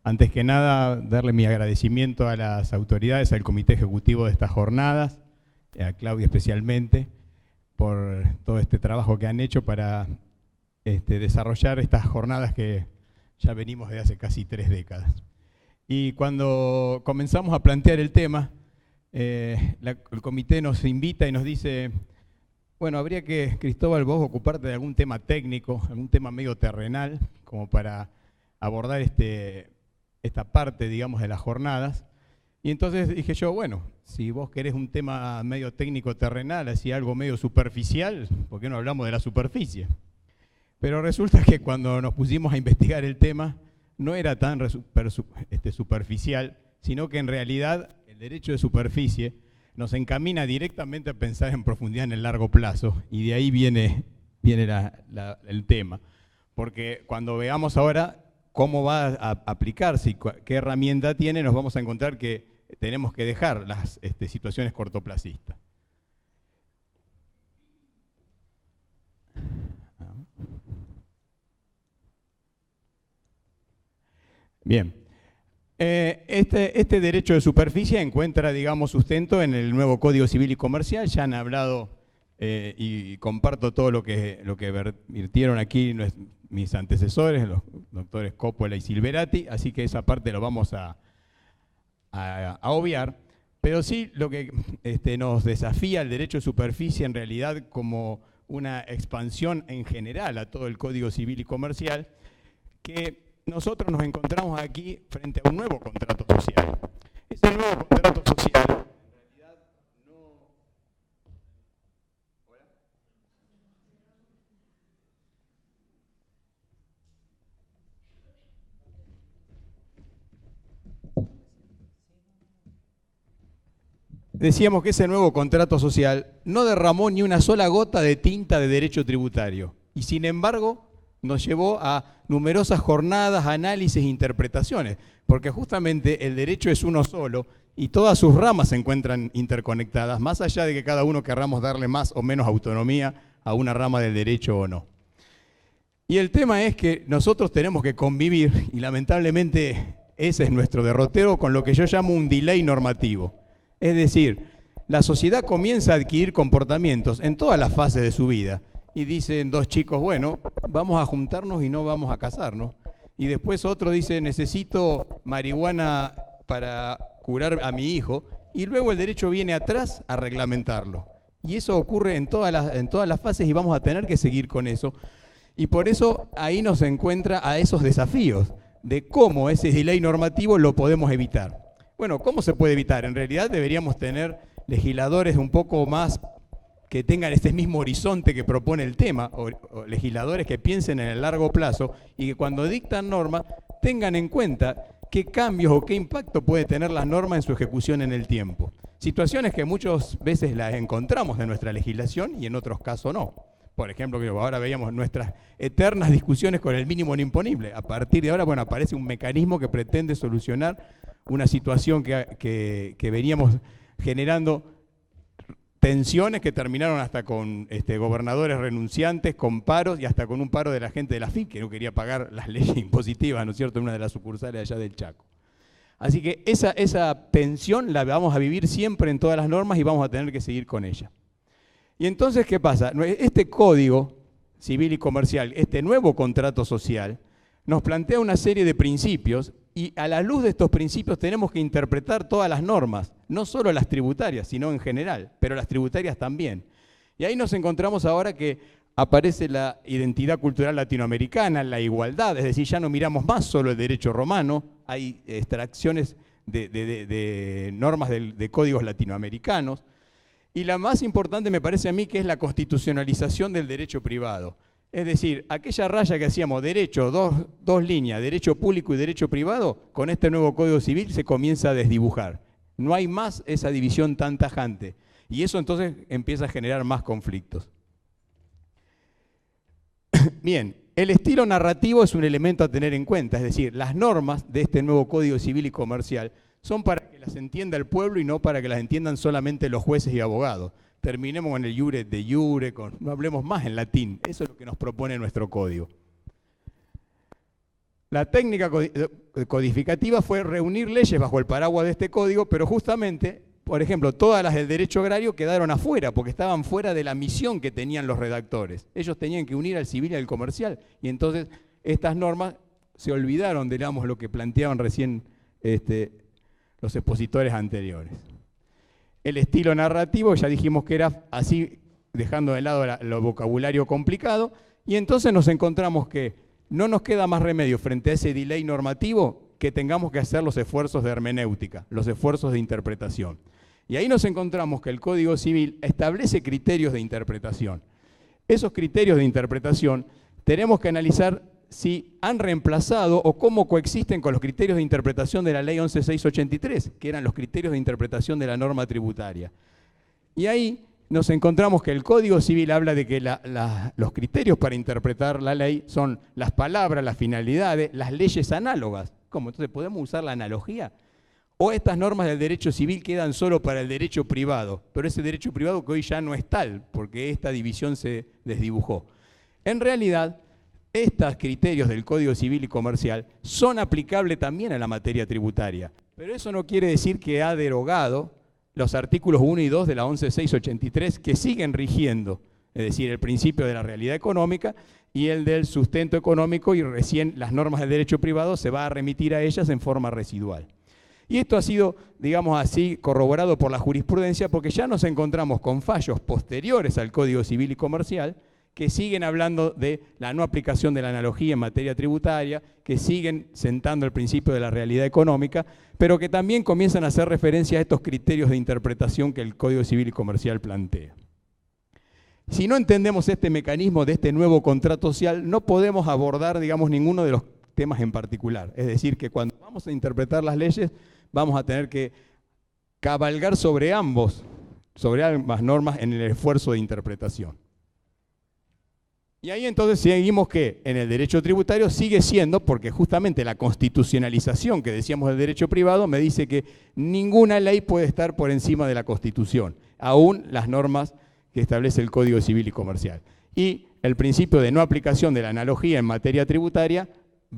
Antes que nada, darle mi agradecimiento a las autoridades, al comité ejecutivo de estas jornadas, a Claudia especialmente, por todo este trabajo que han hecho para desarrollar estas jornadas que ya venimos de hace casi 3 décadas. Y cuando comenzamos a plantear el tema, el comité nos invita y nos dice, bueno, habría que, Cristóbal, vos ocuparte de algún tema técnico, algún tema medio terrenal, como para abordar esta parte, digamos, de las jornadas. Y entonces dije yo, bueno, si vos querés un tema medio técnico terrenal, así algo medio superficial, ¿por qué no hablamos de la superficie? Pero resulta que cuando nos pusimos a investigar el tema, no era tan superficial, sino que en realidad el derecho de superficie nos encamina directamente a pensar en profundidad en el largo plazo, y de ahí viene el tema. Porque cuando veamos ahora cómo va a aplicarse y qué herramienta tiene, nos vamos a encontrar que tenemos que dejar las situaciones cortoplacistas. Bien, este derecho de superficie encuentra, digamos, sustento en el nuevo Código Civil y Comercial. Ya han hablado y comparto todo lo que vertieron aquí mis antecesores, los doctores Coppola y Silverati, así que esa parte lo vamos a obviar, pero sí lo que nos desafía el derecho de superficie en realidad como una expansión en general a todo el Código Civil y Comercial, que nosotros nos encontramos aquí frente a un nuevo contrato social. Ese nuevo contrato social decíamos que ese nuevo contrato social no derramó ni una sola gota de tinta de derecho tributario y sin embargo nos llevó a numerosas jornadas, análisis e interpretaciones, porque justamente el derecho es uno solo y todas sus ramas se encuentran interconectadas, más allá de que cada uno querramos darle más o menos autonomía a una rama del derecho o no. Y el tema es que nosotros tenemos que convivir, y lamentablemente ese es nuestro derrotero, con lo que yo llamo un delay normativo. Es decir, la sociedad comienza a adquirir comportamientos en todas las fases de su vida. Y dicen dos chicos, bueno, vamos a juntarnos y no vamos a casarnos. Y después otro dice, necesito marihuana para curar a mi hijo. Y luego el derecho viene atrás a reglamentarlo. Y eso ocurre en todas las fases y vamos a tener que seguir con eso. Y por eso ahí nos encuentra a esos desafíos de cómo ese delay normativo lo podemos evitar. Bueno, ¿cómo se puede evitar? En realidad deberíamos tener legisladores un poco más que tengan este mismo horizonte que propone el tema, o legisladores que piensen en el largo plazo y que cuando dictan normas tengan en cuenta qué cambios o qué impacto puede tener la norma en su ejecución en el tiempo. Situaciones que muchas veces las encontramos en nuestra legislación y en otros casos no. Por ejemplo, que ahora veíamos nuestras eternas discusiones con el mínimo no imponible. A partir de ahora, bueno, aparece un mecanismo que pretende solucionar una situación que veníamos generando tensiones que terminaron hasta con gobernadores renunciantes, con paros y hasta con un paro de la gente de la FIP que no quería pagar las leyes impositivas, ¿no es cierto?, en una de las sucursales allá del Chaco. Así que esa tensión la vamos a vivir siempre en todas las normas y vamos a tener que seguir con ella. Y entonces, ¿qué pasa? Este Código Civil y Comercial, este nuevo contrato social, nos plantea una serie de principios y a la luz de estos principios tenemos que interpretar todas las normas, no solo las tributarias, sino en general, pero las tributarias también. Y ahí nos encontramos ahora que aparece la identidad cultural latinoamericana, la igualdad, es decir, ya no miramos más solo el derecho romano, hay extracciones de normas de códigos latinoamericanos. Y la más importante me parece a mí que es la constitucionalización del derecho privado. Es decir, aquella raya que hacíamos, derecho, dos líneas, derecho público y derecho privado, con este nuevo Código Civil se comienza a desdibujar. No hay más esa división tan tajante. Y eso entonces empieza a generar más conflictos. Bien, El estilo narrativo es un elemento a tener en cuenta, es decir, las normas de este nuevo Código Civil y Comercial son para que las entienda el pueblo y no para que las entiendan solamente los jueces y abogados. Terminemos con el iure de iure, no hablemos más en latín, eso es lo que nos propone nuestro código. La técnica codificativa fue reunir leyes bajo el paraguas de este código, pero justamente, por ejemplo, todas las del derecho agrario quedaron afuera, porque estaban fuera de la misión que tenían los redactores. Ellos tenían que unir al civil y al comercial, y entonces estas normas se olvidaron, digamos, lo que planteaban recién los expositores anteriores. El estilo narrativo, ya dijimos que era así, dejando de lado lo vocabulario complicado, y entonces nos encontramos que no nos queda más remedio frente a ese delay normativo que tengamos que hacer los esfuerzos de hermenéutica, los esfuerzos de interpretación. Y ahí nos encontramos que el Código Civil establece criterios de interpretación. Esos criterios de interpretación tenemos que analizar si han reemplazado o cómo coexisten con los criterios de interpretación de la Ley 11.683, que eran los criterios de interpretación de la norma tributaria. Y ahí nos encontramos que el Código Civil habla de que los criterios para interpretar la ley son las palabras, las finalidades, las leyes análogas. ¿Cómo? Entonces, ¿podemos usar la analogía? O estas normas del derecho civil quedan solo para el derecho privado, pero ese derecho privado que hoy ya no es tal, porque esta división se desdibujó. En realidad, estos criterios del Código Civil y Comercial son aplicables también a la materia tributaria, pero eso no quiere decir que ha derogado los artículos 1 y 2 de la 11.683 que siguen rigiendo, es decir, el principio de la realidad económica y el del sustento económico, y recién las normas del derecho privado se va a remitir a ellas en forma residual. Y esto ha sido, digamos así, corroborado por la jurisprudencia, porque ya nos encontramos con fallos posteriores al Código Civil y Comercial que siguen hablando de la no aplicación de la analogía en materia tributaria, que siguen sentando el principio de la realidad económica, pero que también comienzan a hacer referencia a estos criterios de interpretación que el Código Civil y Comercial plantea. Si no entendemos este mecanismo de este nuevo contrato social, no podemos abordar, digamos, ninguno de los temas en particular. Es decir, que cuando vamos a interpretar las leyes, vamos a tener que cabalgar sobre ambas normas en el esfuerzo de interpretación. Y ahí entonces seguimos que en el derecho tributario sigue siendo, porque justamente la constitucionalización que decíamos del derecho privado me dice que ninguna ley puede estar por encima de la Constitución, aún las normas que establece el Código Civil y Comercial. Y el principio de no aplicación de la analogía en materia tributaria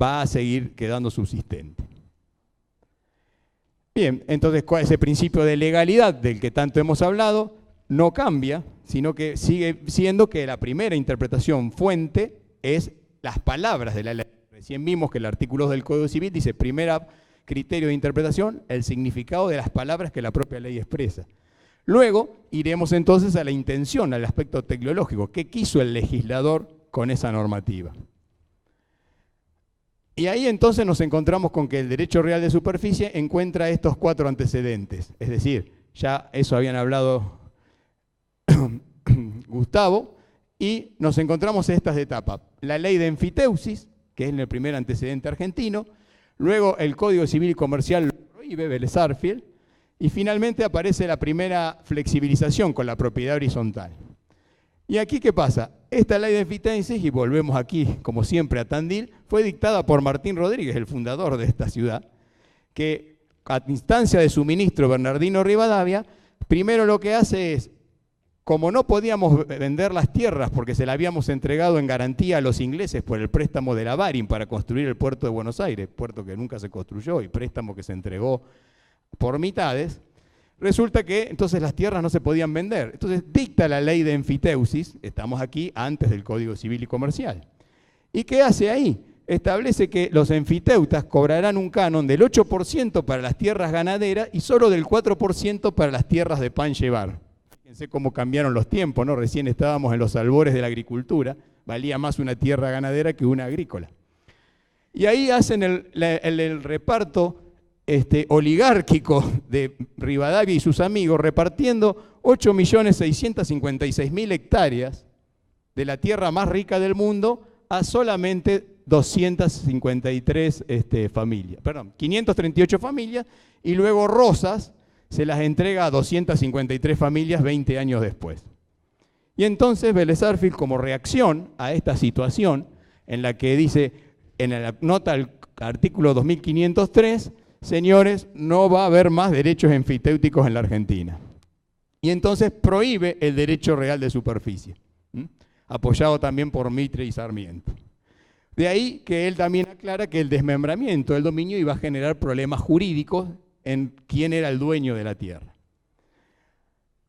va a seguir quedando subsistente. Bien, entonces ese principio de legalidad del que tanto hemos hablado no cambia, sino que sigue siendo que la primera interpretación fuente es las palabras de la ley. Recién vimos que el artículo 2 del Código Civil dice, primera criterio de interpretación, el significado de las palabras que la propia ley expresa. Luego iremos entonces a la intención, al aspecto tecnológico. ¿Qué quiso el legislador con esa normativa? Y ahí entonces nos encontramos con que el derecho real de superficie encuentra estos 4 antecedentes. Es decir, ya eso habían hablado Gustavo, y nos encontramos estas etapas. La ley de enfiteusis, que es el primer antecedente argentino, luego el Código Civil y Comercial lo prohíbe, Vélez Sarsfield, y finalmente aparece la primera flexibilización con la propiedad horizontal. ¿Y aquí qué pasa? Esta ley de enfiteusis, y volvemos aquí, como siempre, a Tandil, fue dictada por Martín Rodríguez, el fundador de esta ciudad, que a instancia de su ministro Bernardino Rivadavia, primero lo que hace es, como no podíamos vender las tierras porque se las habíamos entregado en garantía a los ingleses por el préstamo de la Barin para construir el puerto de Buenos Aires, puerto que nunca se construyó y préstamo que se entregó por mitades, resulta que entonces las tierras no se podían vender. Entonces dicta la ley de enfiteusis, estamos aquí antes del Código Civil y Comercial. ¿Y qué hace ahí? Establece que los enfiteutas cobrarán un canon del 8% para las tierras ganaderas y solo del 4% para las tierras de pan llevar. Fíjense cómo cambiaron los tiempos, ¿no? Recién estábamos en los albores de la agricultura, valía más una tierra ganadera que una agrícola. Y ahí hacen el reparto oligárquico de Rivadavia y sus amigos, repartiendo 8.656.000 hectáreas de la tierra más rica del mundo a solamente 253 familias, 538 familias, y luego Rosas se las entrega a 253 familias 20 años después. Y entonces Vélez Sarsfield, como reacción a esta situación, en la que dice, en la nota al artículo 2503, señores, no va a haber más derechos enfiteutíticos en la Argentina. Y entonces prohíbe el derecho real de superficie, apoyado también por Mitre y Sarmiento. De ahí que él también aclara que el desmembramiento del dominio iba a generar problemas jurídicos en quién era el dueño de la tierra.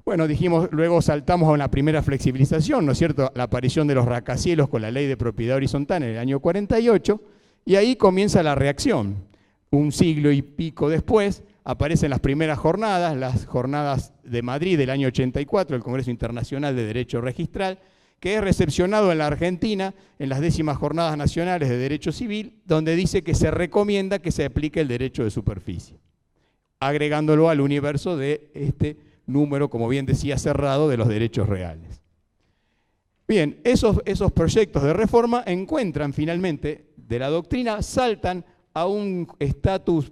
Bueno, dijimos, luego saltamos a una primera flexibilización, ¿no es cierto?, la aparición de los rascacielos con la ley de propiedad horizontal en el año 48, y ahí comienza la reacción. Un siglo y pico después aparecen las primeras jornadas, las jornadas de Madrid del año 84, el Congreso Internacional de Derecho Registral, que es recepcionado en la Argentina en las 10º Jornadas Nacionales de Derecho Civil, donde dice que se recomienda que se aplique el derecho de superficie, agregándolo al universo de este número, como bien decía, cerrado de los derechos reales. Bien, esos proyectos de reforma encuentran finalmente, de la doctrina, saltan a un estatus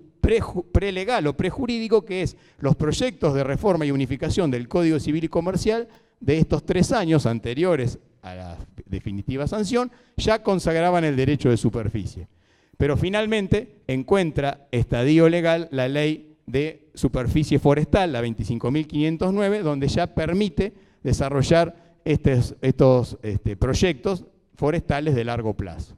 prelegal o prejurídico, que es los proyectos de reforma y unificación del Código Civil y Comercial de estos 3 años anteriores a la definitiva sanción, ya consagraban el derecho de superficie. Pero finalmente encuentra estadio legal la ley de superficie forestal, la 25.509, donde ya permite desarrollar estos proyectos forestales de largo plazo.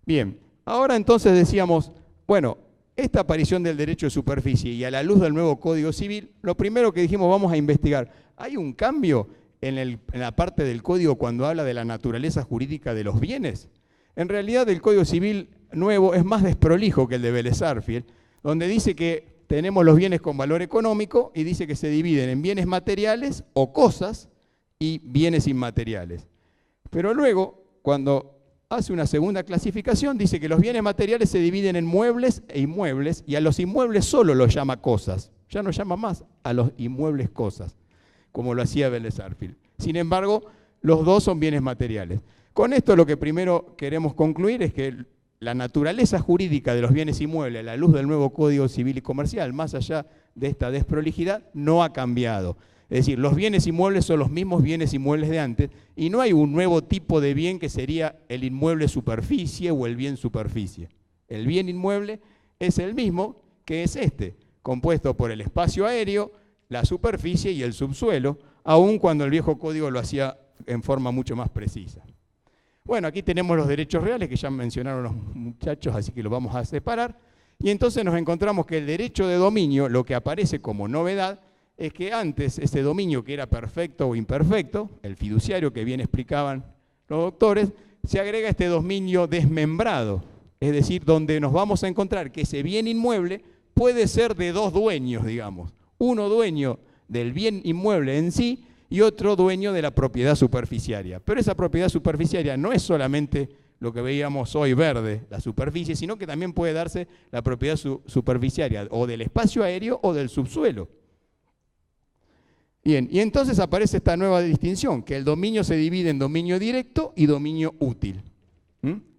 Bien, ahora entonces decíamos, bueno, esta aparición del derecho de superficie y a la luz del nuevo Código Civil, lo primero que dijimos, vamos a investigar, ¿hay un cambio en la parte del Código cuando habla de la naturaleza jurídica de los bienes? En realidad el Código Civil nuevo es más desprolijo que el de Vélez Sarsfield, donde dice que tenemos los bienes con valor económico y dice que se dividen en bienes materiales o cosas y bienes inmateriales. Pero luego, cuando hace una segunda clasificación, dice que los bienes materiales se dividen en muebles e inmuebles, y a los inmuebles solo los llama cosas, ya no llama más a los inmuebles cosas, como lo hacía Vélez Sarsfield. Sin embargo, los dos son bienes materiales. Con esto lo que primero queremos concluir es que la naturaleza jurídica de los bienes inmuebles a la luz del nuevo Código Civil y Comercial, más allá de esta desprolijidad, no ha cambiado. Es decir, los bienes inmuebles son los mismos bienes inmuebles de antes y no hay un nuevo tipo de bien que sería el inmueble superficie o el bien superficie. El bien inmueble es el mismo, que es compuesto por el espacio aéreo, la superficie y el subsuelo, aun cuando el viejo código lo hacía en forma mucho más precisa. Bueno, aquí tenemos los derechos reales que ya mencionaron los muchachos, así que los vamos a separar. Y entonces nos encontramos que el derecho de dominio, lo que aparece como novedad, es que antes ese dominio que era perfecto o imperfecto, el fiduciario que bien explicaban los doctores, se agrega este dominio desmembrado, es decir, donde nos vamos a encontrar que ese bien inmueble puede ser de dos dueños, digamos, uno dueño del bien inmueble en sí y otro dueño de la propiedad superficiaria. Pero esa propiedad superficiaria no es solamente lo que veíamos hoy verde, la superficie, sino que también puede darse la propiedad superficiaria o del espacio aéreo o del subsuelo. Bien, y entonces aparece esta nueva distinción, que el dominio se divide en dominio directo y dominio útil.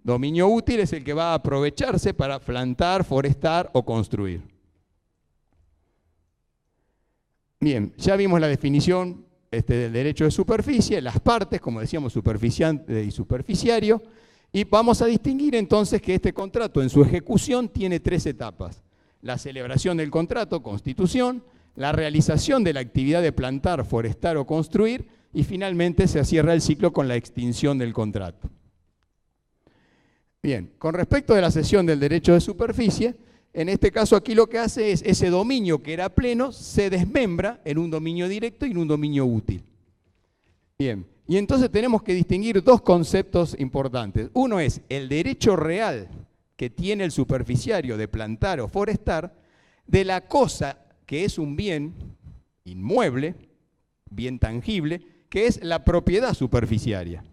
Dominio útil es el que va a aprovecharse para plantar, forestar o construir. Bien, ya vimos la definición del derecho de superficie, las partes, como decíamos, superficiante y superficiario, y vamos a distinguir entonces que este contrato en su ejecución tiene 3 etapas. La celebración del contrato, constitución, la realización de la actividad de plantar, forestar o construir, y finalmente se cierra el ciclo con la extinción del contrato. Bien, con respecto de la cesión del derecho de superficie, en este caso aquí lo que hace es ese dominio que era pleno se desmembra en un dominio directo y en un dominio útil. Bien, y entonces tenemos que distinguir 2 conceptos importantes. Uno es el derecho real que tiene el superficiario de plantar o forestar de la cosa que es un bien inmueble, bien tangible, que es la propiedad superficiaria.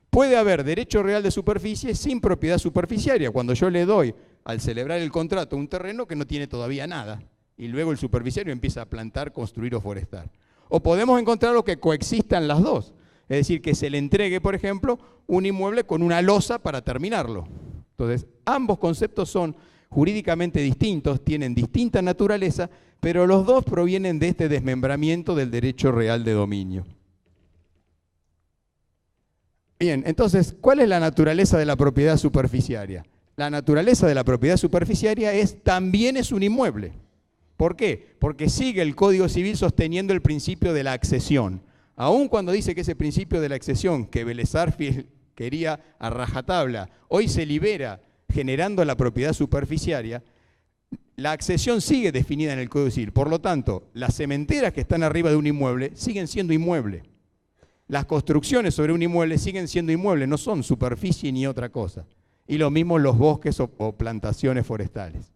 Puede haber derecho real de superficie sin propiedad superficiaria, cuando yo le doy al celebrar el contrato un terreno que no tiene todavía nada, y luego el superficiario empieza a plantar, construir o forestar. O podemos encontrar lo que coexistan las dos, es decir, que se le entregue, por ejemplo, un inmueble con una losa para terminarlo. Entonces, ambos conceptos son jurídicamente distintos, tienen distinta naturaleza, pero los dos provienen de este desmembramiento del derecho real de dominio. Bien, entonces, ¿cuál es la naturaleza de la propiedad superficiaria? La naturaleza de la propiedad superficiaria también es un inmueble. ¿Por qué? Porque sigue el Código Civil sosteniendo el principio de la accesión. Aun cuando dice que ese principio de la accesión que Vélez Sarsfield quería a rajatabla, hoy se libera generando la propiedad superficiaria, la accesión sigue definida en el Código Civil. Por lo tanto, las cementeras que están arriba de un inmueble siguen siendo inmuebles. Las construcciones sobre un inmueble siguen siendo inmuebles, no son superficie ni otra cosa. Y lo mismo los bosques o plantaciones forestales.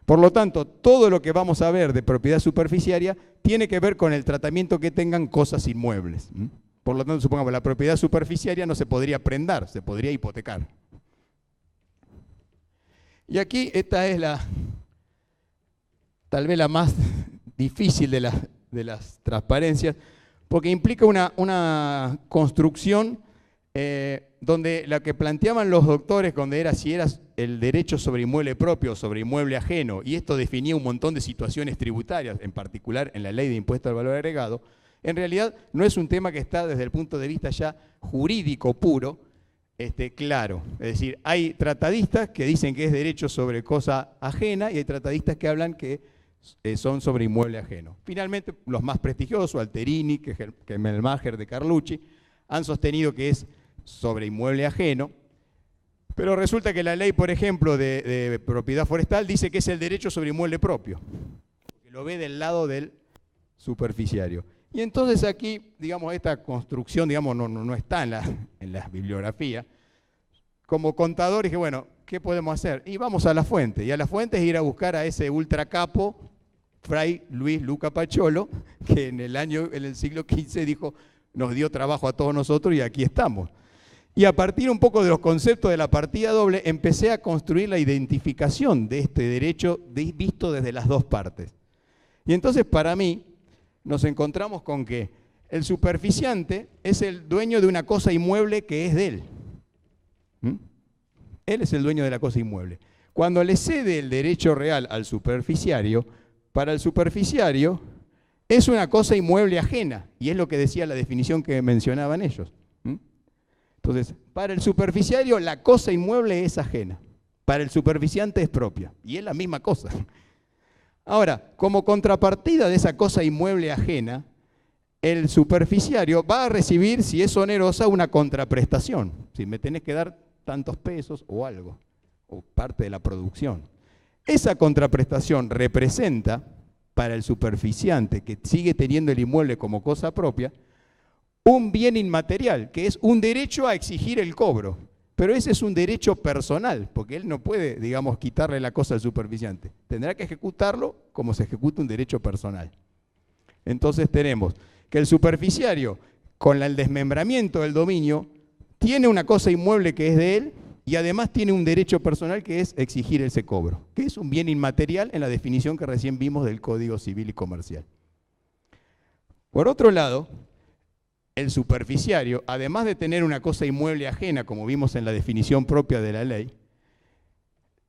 Por lo tanto, todo lo que vamos a ver de propiedad superficiaria tiene que ver con el tratamiento que tengan cosas inmuebles. Por lo tanto, supongamos, la propiedad superficiaria no se podría prendar, se podría hipotecar. Y aquí esta es tal vez la más difícil de las transparencias, porque implica una construcción donde la que planteaban los doctores, si era el derecho sobre inmueble propio o sobre inmueble ajeno, y esto definía un montón de situaciones tributarias, en particular en la ley de impuesto al valor agregado, en realidad no es un tema que está desde el punto de vista ya jurídico puro, claro. Es decir, hay tratadistas que dicen que es derecho sobre cosa ajena y hay tratadistas que hablan que son sobre inmueble ajeno. Finalmente, los más prestigiosos, Alterini, Kemmelmacher de Carlucci, han sostenido que es sobre inmueble ajeno, pero resulta que la ley, por ejemplo, de propiedad forestal dice que es el derecho sobre inmueble propio, que lo ve del lado del superficiario. Y entonces aquí, digamos, esta construcción, digamos, no está en la bibliografía. Como contador dije, bueno, ¿qué podemos hacer? Y vamos a la fuente. Y a la fuente es ir a buscar a ese ultracapo, Fray Luis Luca Paciolo, que en el siglo XV dijo, nos dio trabajo a todos nosotros y aquí estamos. Y a partir un poco de los conceptos de la partida doble, empecé a construir la identificación de este derecho visto desde las dos partes. Y entonces para mí nos encontramos con que el superficiante es el dueño de una cosa inmueble que es de él. Él es el dueño de la cosa inmueble. Cuando le cede el derecho real al superficiario, para el superficiario es una cosa inmueble ajena, y es lo que decía la definición que mencionaban ellos. Entonces, para el superficiario la cosa inmueble es ajena, para el superficiante es propia, y es la misma cosa. Ahora, como contrapartida de esa cosa inmueble ajena, el superficiario va a recibir, si es onerosa, una contraprestación. Si me tenés que dar tantos pesos o algo, o parte de la producción. Esa contraprestación representa, para el superficiante que sigue teniendo el inmueble como cosa propia, un bien inmaterial, que es un derecho a exigir el cobro. Pero ese es un derecho personal, porque él no puede, digamos, quitarle la cosa al superficiante. Tendrá que ejecutarlo como se ejecuta un derecho personal. Entonces tenemos que el superficiario, con el desmembramiento del dominio, tiene una cosa inmueble que es de él y además tiene un derecho personal que es exigir ese cobro, que es un bien inmaterial en la definición que recién vimos del Código Civil y Comercial. Por otro lado, el superficiario, además de tener una cosa inmueble ajena, como vimos en la definición propia de la ley,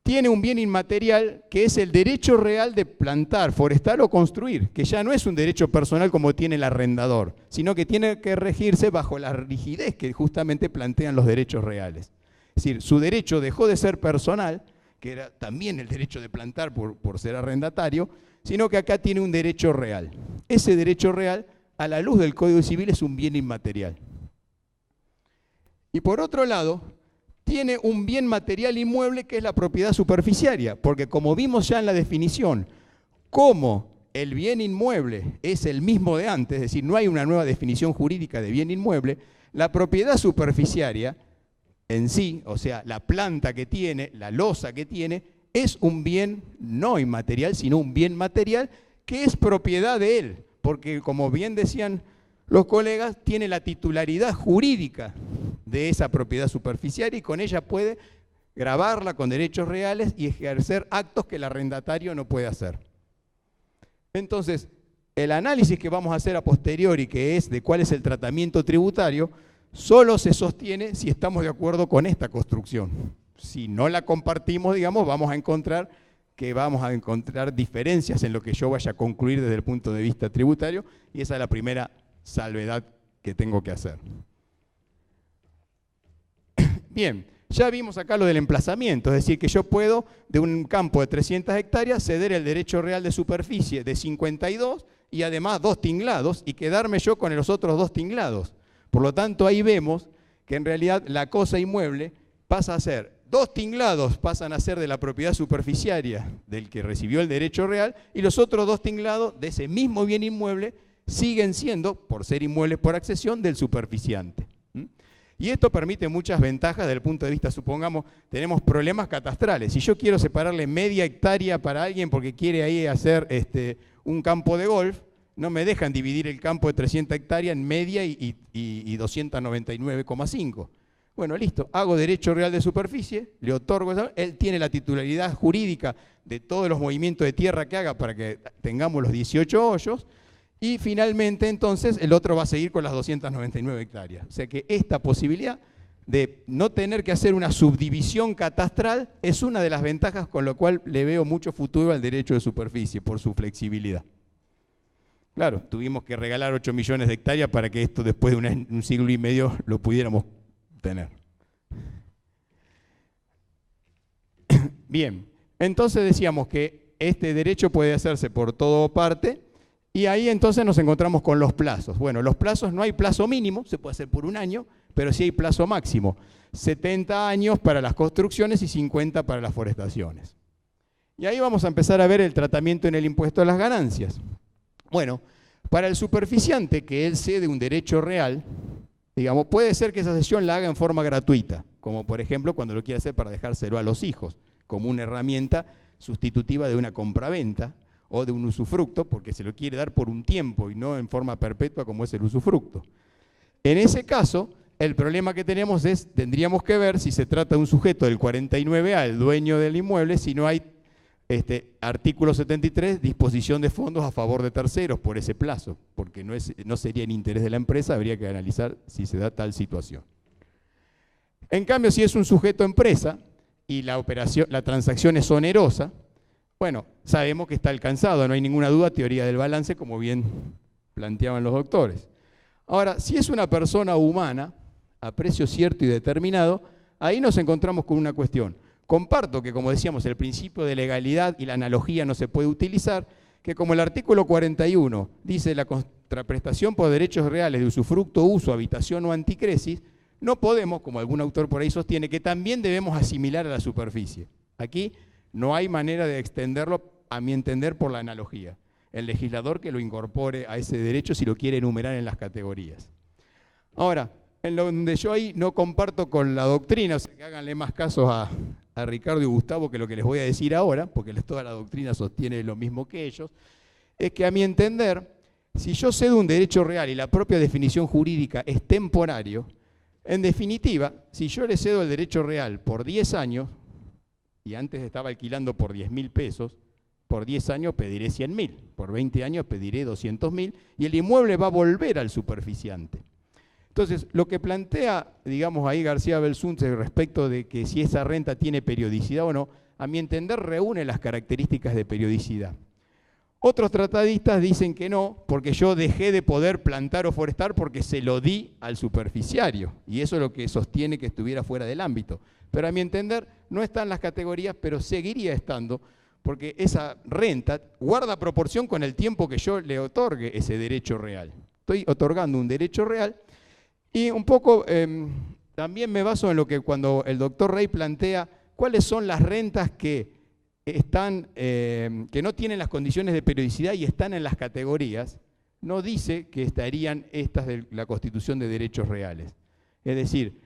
tiene un bien inmaterial que es el derecho real de plantar, forestar o construir, que ya no es un derecho personal como tiene el arrendador, sino que tiene que regirse bajo la rigidez que justamente plantean los derechos reales. Es decir, su derecho dejó de ser personal, que era también el derecho de plantar por ser arrendatario, sino que acá tiene un derecho real. Ese derecho real, a la luz del Código Civil, es un bien inmaterial. Y por otro lado, tiene un bien material inmueble que es la propiedad superficiaria, porque como vimos ya en la definición, como el bien inmueble es el mismo de antes, es decir, no hay una nueva definición jurídica de bien inmueble, la propiedad superficiaria en sí, o sea, la planta que tiene, la losa que tiene, es un bien no inmaterial, sino un bien material que es propiedad de él, porque como bien decían los colegas, tiene la titularidad jurídica de esa propiedad superficial y con ella puede gravarla con derechos reales y ejercer actos que el arrendatario no puede hacer. Entonces, el análisis que vamos a hacer a posteriori, que es de cuál es el tratamiento tributario, solo se sostiene si estamos de acuerdo con esta construcción. Si no la compartimos, digamos, vamos a encontrar diferencias en lo que yo vaya a concluir desde el punto de vista tributario, y esa es la primera salvedad que tengo que hacer. Bien, ya vimos acá lo del emplazamiento, es decir, que yo puedo de un campo de 300 hectáreas ceder el derecho real de superficie de 52 y además 2 tinglados y quedarme yo con los otros 2 tinglados. Por lo tanto, ahí vemos que en realidad la cosa inmueble pasa a ser, 2 tinglados pasan a ser de la propiedad superficiaria del que recibió el derecho real y los otros 2 tinglados de ese mismo bien inmueble siguen siendo, por ser inmuebles por accesión, del superficiante. Y esto permite muchas ventajas desde el punto de vista, supongamos, tenemos problemas catastrales. Si yo quiero separarle media hectárea para alguien porque quiere ahí hacer un campo de golf, no me dejan dividir el campo de 300 hectáreas en media y 299,5. Bueno, listo, hago derecho real de superficie, le otorgo eso, él tiene la titularidad jurídica de todos los movimientos de tierra que haga para que tengamos los 18 hoyos, y finalmente entonces el otro va a seguir con las 299 hectáreas. O sea que esta posibilidad de no tener que hacer una subdivisión catastral es una de las ventajas con lo cual le veo mucho futuro al derecho de superficie, por su flexibilidad. Claro, tuvimos que regalar 8 millones de hectáreas para que esto después de un siglo y medio lo pudiéramos tener. Bien, entonces decíamos que este derecho puede hacerse por todo o parte, y ahí entonces nos encontramos con los plazos. Bueno, los plazos no hay plazo mínimo, se puede hacer por un año, pero sí hay plazo máximo. 70 años para las construcciones y 50 para las forestaciones. Y ahí vamos a empezar a ver el tratamiento en el impuesto a las ganancias. Bueno, para el superficiante que él cede un derecho real, digamos, puede ser que esa cesión la haga en forma gratuita, como por ejemplo cuando lo quiere hacer para dejárselo a los hijos, como una herramienta sustitutiva de una compraventa o de un usufructo, porque se lo quiere dar por un tiempo y no en forma perpetua como es el usufructo. En ese caso, el problema que tenemos es, tendríamos que ver si se trata de un sujeto del 49A, el dueño del inmueble, si no hay artículo 73, disposición de fondos a favor de terceros por ese plazo, porque no sería en interés de la empresa, habría que analizar si se da tal situación. En cambio, si es un sujeto empresa y la transacción es onerosa, bueno, sabemos que está alcanzado, no hay ninguna duda, teoría del balance, como bien planteaban los doctores. Ahora, si es una persona humana, a precio cierto y determinado, ahí nos encontramos con una cuestión. Comparto que, como decíamos, el principio de legalidad y la analogía no se puede utilizar, que como el artículo 41 dice la contraprestación por derechos reales de usufructo, uso, habitación o anticresis, no podemos, como algún autor por ahí sostiene, que también debemos asimilar a la superficie. Aquí no hay manera de extenderlo, a mi entender, por la analogía. El legislador que lo incorpore a ese derecho si lo quiere enumerar en las categorías. Ahora, en donde yo ahí no comparto con la doctrina, o sea, que háganle más caso a Ricardo y Gustavo que lo que les voy a decir ahora, porque toda la doctrina sostiene lo mismo que ellos, es que a mi entender, si yo cedo un derecho real y la propia definición jurídica es temporario, en definitiva, si yo le cedo el derecho real por 10 años, y antes estaba alquilando por 10.000 pesos, por 10 años pediré 100.000, por 20 años pediré 200.000, y el inmueble va a volver al superficiante. Entonces, lo que plantea, digamos, ahí García Belsunce respecto de que si esa renta tiene periodicidad o no, a mi entender reúne las características de periodicidad. Otros tratadistas dicen que no, porque yo dejé de poder plantar o forestar porque se lo di al superficiario, y eso es lo que sostiene que estuviera fuera del ámbito. Pero a mi entender no está en las categorías, pero seguiría estando, porque esa renta guarda proporción con el tiempo que yo le otorgue ese derecho real. Estoy otorgando un derecho real. Y un poco también me baso en lo que cuando el doctor Rey plantea cuáles son las rentas que no tienen las condiciones de periodicidad y están en las categorías, no dice que estarían estas de la Constitución de Derechos Reales. Es decir,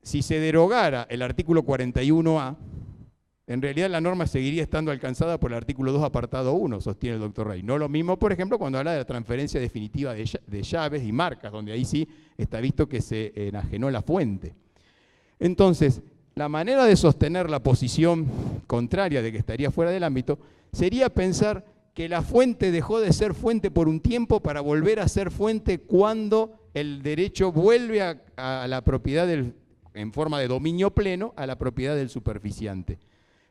si se derogara el artículo 41A, en realidad la norma seguiría estando alcanzada por el artículo 2, apartado 1, sostiene el doctor Rey. No lo mismo, por ejemplo, cuando habla de la transferencia definitiva de llaves y marcas, donde ahí sí está visto que se enajenó la fuente. Entonces, la manera de sostener la posición contraria de que estaría fuera del ámbito sería pensar que la fuente dejó de ser fuente por un tiempo para volver a ser fuente cuando el derecho vuelve a la propiedad en forma de dominio pleno a la propiedad del superficiante.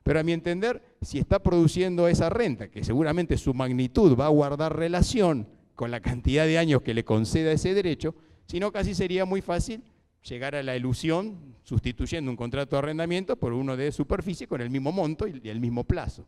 Pero a mi entender, si está produciendo esa renta, que seguramente su magnitud va a guardar relación con la cantidad de años que le conceda ese derecho, si no casi sería muy fácil llegar a la ilusión sustituyendo un contrato de arrendamiento por uno de superficie con el mismo monto y el mismo plazo.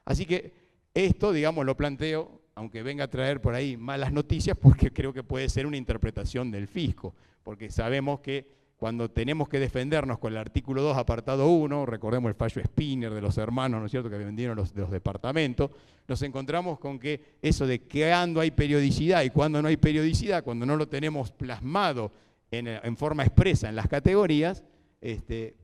Así que esto, digamos, lo planteo, aunque venga a traer por ahí malas noticias, porque creo que puede ser una interpretación del fisco, porque sabemos que cuando tenemos que defendernos con el artículo 2, apartado 1, recordemos el fallo Spinner de los hermanos, ¿no es cierto?, que vendieron los departamentos, nos encontramos con que eso de cuándo hay periodicidad y cuándo no hay periodicidad, cuando no lo tenemos plasmado en forma expresa en las categorías,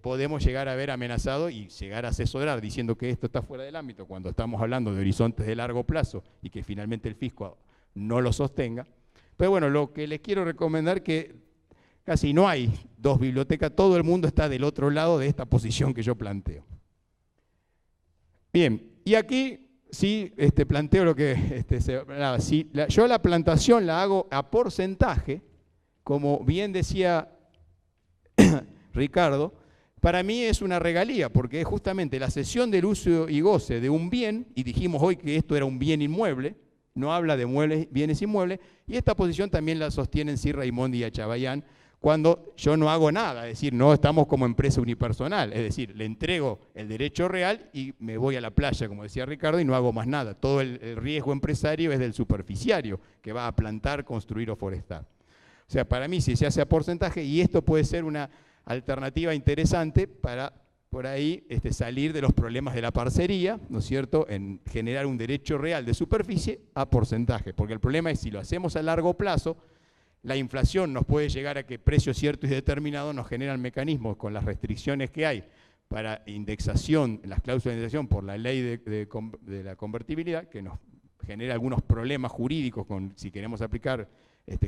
podemos llegar a ver amenazado y llegar a asesorar diciendo que esto está fuera del ámbito cuando estamos hablando de horizontes de largo plazo y que finalmente el fisco no lo sostenga. Pero bueno, lo que les quiero recomendar que casi no hay dos bibliotecas, todo el mundo está del otro lado de esta posición que yo planteo. Bien, y aquí sí planteo lo que yo la plantación la hago a porcentaje, como bien decía Ricardo, para mí es una regalía, porque es justamente la cesión del uso y goce de un bien, y dijimos hoy que esto era un bien inmueble, no habla de bienes inmuebles, y esta posición también la sostienen Sir Raimondi y Achabayán, cuando yo no hago nada, es decir, no estamos como empresa unipersonal, es decir, le entrego el derecho real y me voy a la playa, como decía Ricardo, y no hago más nada. Todo el riesgo empresario es del superficiario, que va a plantar, construir o forestar. O sea, para mí si se hace a porcentaje, y esto puede ser una alternativa interesante para, por ahí, salir de los problemas de la parcería, ¿no es cierto?, en generar un derecho real de superficie a porcentaje, porque el problema es si lo hacemos a largo plazo, la inflación nos puede llegar a que precios ciertos y determinados nos generan mecanismos con las restricciones que hay para indexación, las cláusulas de indexación por la ley de la convertibilidad, que nos genera algunos problemas jurídicos si queremos aplicar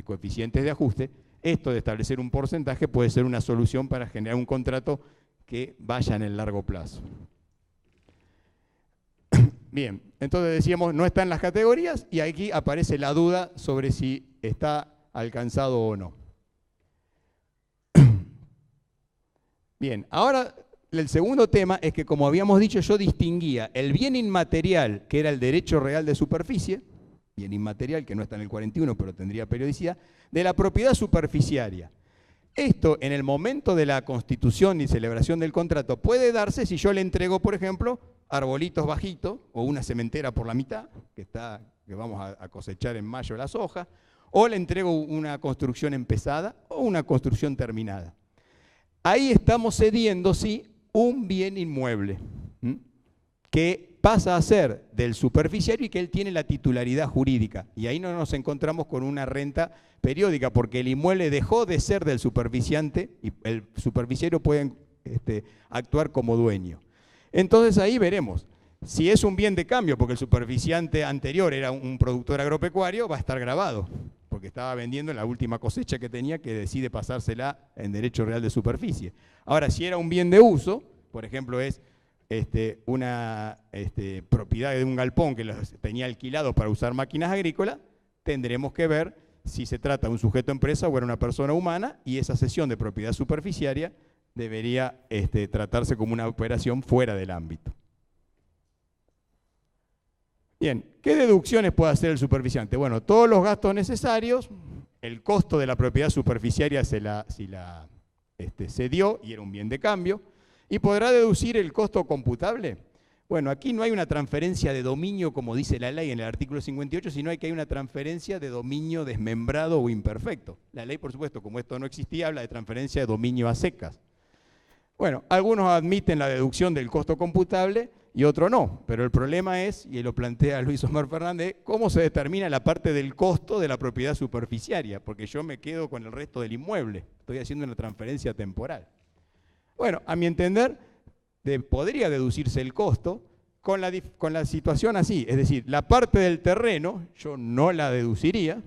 coeficientes de ajuste. Esto de establecer un porcentaje puede ser una solución para generar un contrato que vaya en el largo plazo. Bien, entonces decíamos, no está en las categorías y aquí aparece la duda sobre si está alcanzado o no. Bien, ahora el segundo tema es que, como habíamos dicho, yo distinguía el bien inmaterial, que era el derecho real de superficie, bien inmaterial, que no está en el 41, pero tendría periodicidad, de la propiedad superficiaria. Esto, en el momento de la constitución y celebración del contrato, puede darse si yo le entrego, por ejemplo, arbolitos bajitos o una sementera por la mitad, que vamos a cosechar en mayo las hojas, o le entrego una construcción empezada o una construcción terminada. Ahí estamos cediendo, sí, un bien inmueble, que pasa a ser del superficiario y que él tiene la titularidad jurídica. Y ahí no nos encontramos con una renta periódica, porque el inmueble dejó de ser del superficiante y el superficiario puede actuar como dueño. Entonces ahí veremos. Si es un bien de cambio, porque el superficiante anterior era un productor agropecuario, va a estar grabado, porque estaba vendiendo en la última cosecha que tenía, que decide pasársela en derecho real de superficie. Ahora, si era un bien de uso, por ejemplo, es una propiedad de un galpón que los tenía alquilado para usar máquinas agrícolas, tendremos que ver si se trata de un sujeto empresa o era una persona humana, y esa cesión de propiedad superficiaria debería tratarse como una operación fuera del ámbito. Bien, ¿qué deducciones puede hacer el superficiante? Bueno, todos los gastos necesarios, el costo de la propiedad superficiaria si la cedió y era un bien de cambio, y podrá deducir el costo computable. Bueno, aquí no hay una transferencia de dominio, como dice la ley en el artículo 58, sino que hay una transferencia de dominio desmembrado o imperfecto. La ley, por supuesto, como esto no existía, habla de transferencia de dominio a secas. Bueno, algunos admiten la deducción del costo computable y otros no, pero el problema es, y lo plantea Luis Omar Fernández, cómo se determina la parte del costo de la propiedad superficiaria, porque yo me quedo con el resto del inmueble, estoy haciendo una transferencia temporal. Bueno, a mi entender, podría deducirse el costo con la situación así, es decir, la parte del terreno yo no la deduciría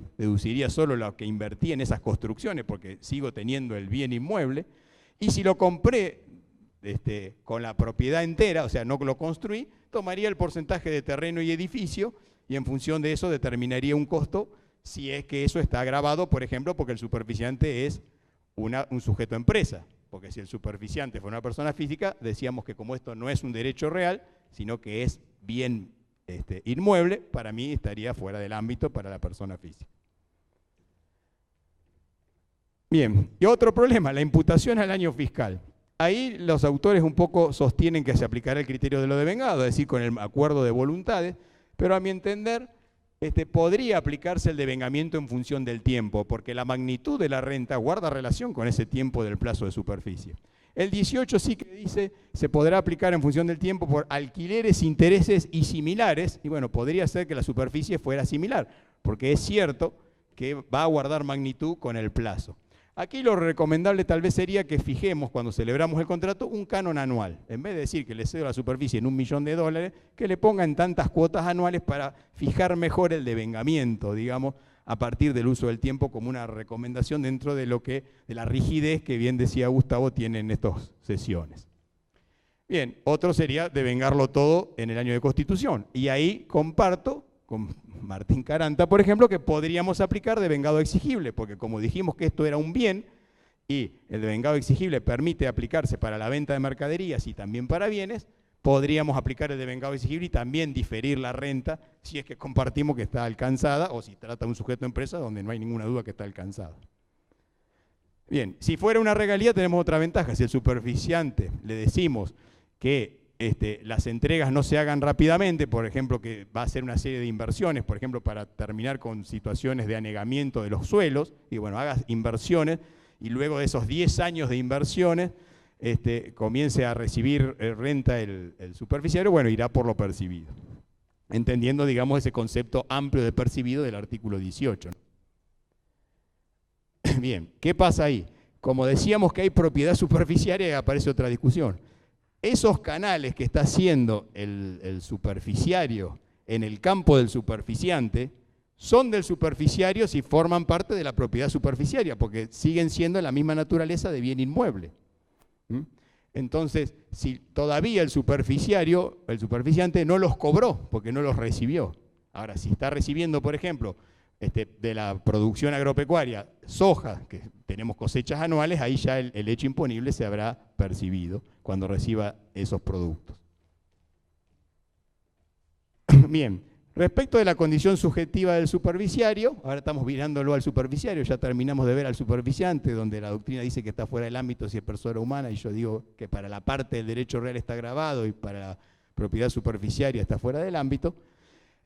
solo lo que invertí en esas construcciones, porque sigo teniendo el bien inmueble, y si lo compré con la propiedad entera, o sea, no lo construí, tomaría el porcentaje de terreno y edificio y en función de eso determinaría un costo si es que eso está agravado, por ejemplo, porque el superficiante es un sujeto empresa. Porque si el superficiante fue una persona física, decíamos que como esto no es un derecho real, sino que es bien inmueble, para mí estaría fuera del ámbito para la persona física. Bien, y otro problema, la imputación al año fiscal. Ahí los autores un poco sostienen que se aplicará el criterio de lo devengado, es decir, con el acuerdo de voluntades, pero a mi entender podría aplicarse el devengamiento en función del tiempo, porque la magnitud de la renta guarda relación con ese tiempo del plazo de superficie. El 18 sí que dice, se podrá aplicar en función del tiempo por alquileres, intereses y similares, y bueno, podría ser que la superficie fuera similar, porque es cierto que va a guardar magnitud con el plazo. Aquí lo recomendable tal vez sería que fijemos, cuando celebramos el contrato, un canon anual. En vez de decir que le cedo la superficie en $1.000.000, que le pongan tantas cuotas anuales para fijar mejor el devengamiento, digamos, a partir del uso del tiempo como una recomendación dentro de la rigidez que bien decía Gustavo tienen estas sesiones. Bien, otro sería devengarlo todo en el año de Constitución. Y ahí comparto con Martín Caranta, por ejemplo, que podríamos aplicar devengado exigible, porque como dijimos que esto era un bien, y el devengado exigible permite aplicarse para la venta de mercaderías y también para bienes, podríamos aplicar el devengado exigible y también diferir la renta si es que compartimos que está alcanzada o si trata de un sujeto de empresa donde no hay ninguna duda que está alcanzada. Bien, si fuera una regalía tenemos otra ventaja. Si el superficiante le decimos que las entregas no se hagan rápidamente, por ejemplo, que va a hacer una serie de inversiones, por ejemplo, para terminar con situaciones de anegamiento de los suelos, y bueno, hagas inversiones, y luego de esos 10 años de inversiones, comience a recibir renta el superficiario, bueno, irá por lo percibido. Entendiendo, digamos, ese concepto amplio de percibido del artículo 18. Bien, ¿qué pasa ahí? Como decíamos que hay propiedad superficiaria, aparece otra discusión. Esos canales que está haciendo el superficiario en el campo del superficiante son del superficiario si forman parte de la propiedad superficiaria, porque siguen siendo la misma naturaleza de bien inmueble. Entonces, si todavía el superficiante no los cobró porque no los recibió. Ahora, si está recibiendo, por ejemplo, de la producción agropecuaria, soja, que tenemos cosechas anuales, ahí ya el hecho imponible se habrá percibido cuando reciba esos productos. Bien, respecto de la condición subjetiva del superficiario, ahora estamos mirándolo al superficiario, ya terminamos de ver al superficiante, donde la doctrina dice que está fuera del ámbito si es persona humana, y yo digo que para la parte del derecho real está grabado y para la propiedad superficiaria está fuera del ámbito.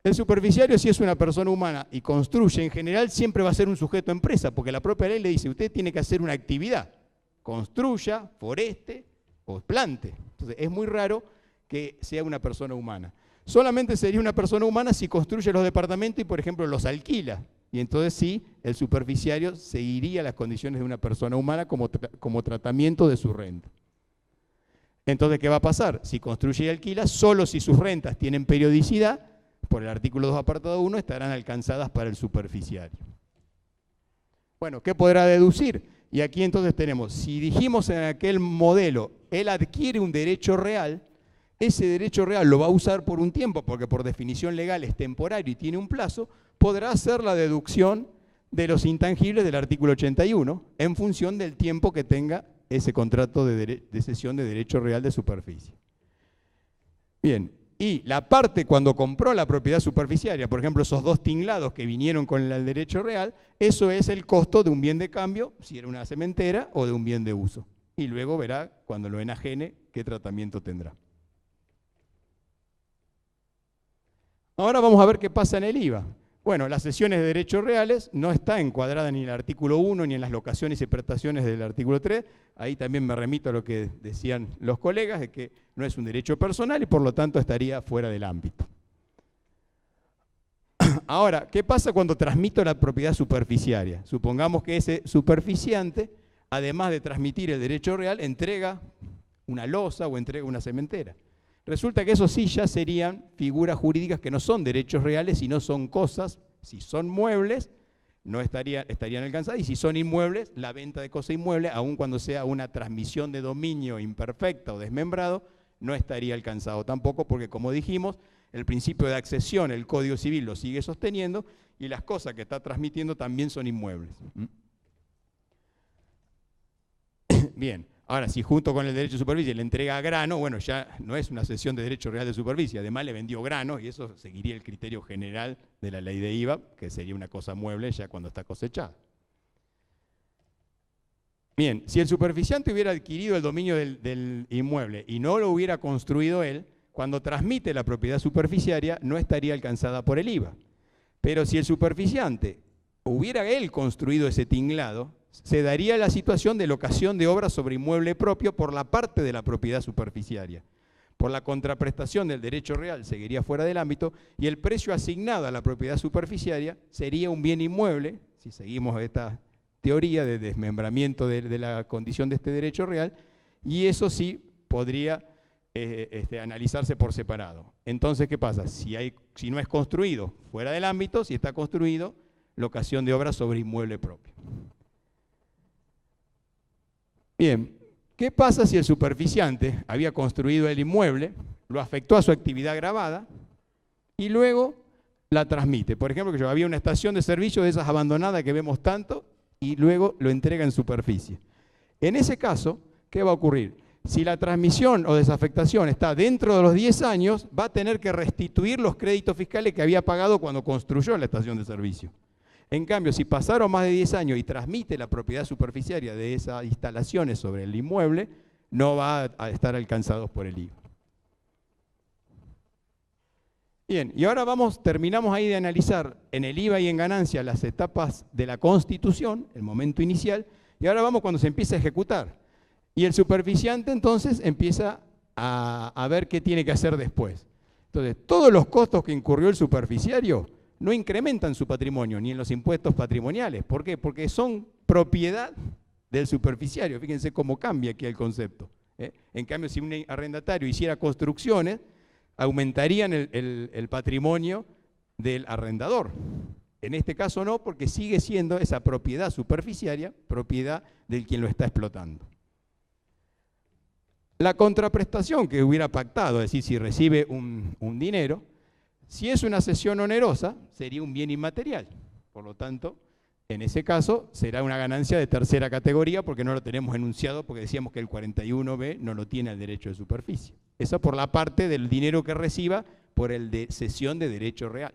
El superficiario, si es una persona humana y construye, en general siempre va a ser un sujeto empresa, porque la propia ley le dice, usted tiene que hacer una actividad, construya, foreste o plante. Entonces es muy raro que sea una persona humana. Solamente sería una persona humana si construye los departamentos y, por ejemplo, los alquila. Y entonces sí, el superficiario seguiría las condiciones de una persona humana como tratamiento de su renta. Entonces, ¿qué va a pasar? Si construye y alquila, solo si sus rentas tienen periodicidad, por el artículo 2, apartado 1, estarán alcanzadas para el superficiario. Bueno, ¿qué podrá deducir? Y aquí entonces tenemos, si dijimos en aquel modelo, él adquiere un derecho real, ese derecho real lo va a usar por un tiempo, porque por definición legal es temporario y tiene un plazo, podrá hacer la deducción de los intangibles del artículo 81 en función del tiempo que tenga ese contrato de cesión de derecho real de superficie. Bien, y la parte cuando compró la propiedad superficiaria, por ejemplo, esos 2 tinglados que vinieron con el derecho real, eso es el costo de un bien de cambio, si era una cementera, o de un bien de uso. Y luego verá, cuando lo enajene, qué tratamiento tendrá. Ahora vamos a ver qué pasa en el IVA. Bueno, las cesiones de derechos reales no está encuadrada ni en el artículo 1 ni en las locaciones y prestaciones del artículo 3. Ahí también me remito a lo que decían los colegas, de que no es un derecho personal y por lo tanto estaría fuera del ámbito. Ahora, ¿qué pasa cuando transmito la propiedad superficiaria? Supongamos que ese superficiante, además de transmitir el derecho real, entrega una losa o entrega una cementera. Resulta que eso sí ya serían figuras jurídicas que no son derechos reales, sino son cosas. Si son muebles, no estarían alcanzadas, y si son inmuebles, la venta de cosa inmueble, aun cuando sea una transmisión de dominio imperfecta o desmembrado, no estaría alcanzado tampoco, porque como dijimos, el principio de accesión, el Código Civil lo sigue sosteniendo, y las cosas que está transmitiendo también son inmuebles. Bien. Ahora, si junto con el derecho de superficie le entrega grano, bueno, ya no es una cesión de derecho real de superficie, además le vendió grano y eso seguiría el criterio general de la ley de IVA, que sería una cosa mueble ya cuando está cosechada. Bien, si el superficiante hubiera adquirido el dominio del inmueble y no lo hubiera construido él, cuando transmite la propiedad superficiaria no estaría alcanzada por el IVA. Pero si el superficiante hubiera él construido ese tinglado, se daría la situación de locación de obras sobre inmueble propio por la parte de la propiedad superficiaria. Por la contraprestación del derecho real seguiría fuera del ámbito y el precio asignado a la propiedad superficiaria sería un bien inmueble, si seguimos esta teoría de desmembramiento de la condición de este derecho real, y eso sí podría analizarse por separado. Entonces, ¿qué pasa? Si no es construido fuera del ámbito, si está construido, locación de obras sobre inmueble propio. Bien, ¿qué pasa si el superficiante había construido el inmueble, lo afectó a su actividad grabada y luego la transmite? Por ejemplo, que había una estación de servicio de esas abandonadas que vemos tanto y luego lo entrega en superficie. En ese caso, ¿qué va a ocurrir? Si la transmisión o desafectación está dentro de los 10 años, va a tener que restituir los créditos fiscales que había pagado cuando construyó la estación de servicio. En cambio, si pasaron más de 10 años y transmite la propiedad superficiaria de esas instalaciones sobre el inmueble, no va a estar alcanzados por el IVA. Bien, y ahora terminamos ahí de analizar en el IVA y en ganancia las etapas de la constitución, el momento inicial, y ahora vamos cuando se empieza a ejecutar. Y el superficiante entonces empieza a ver qué tiene que hacer después. Entonces, todos los costos que incurrió el superficiario no incrementan su patrimonio, ni en los impuestos patrimoniales. ¿Por qué? Porque son propiedad del superficiario. Fíjense cómo cambia aquí el concepto. En cambio, si un arrendatario hiciera construcciones, aumentarían el patrimonio del arrendador. En este caso no, porque sigue siendo esa propiedad superficiaria, propiedad del quien lo está explotando. La contraprestación que hubiera pactado, es decir, si recibe un dinero, si es una cesión onerosa, sería un bien inmaterial. Por lo tanto, en ese caso, será una ganancia de tercera categoría porque no lo tenemos enunciado, porque decíamos que el 41B no lo tiene al derecho de superficie. Eso por la parte del dinero que reciba por el de cesión de derecho real.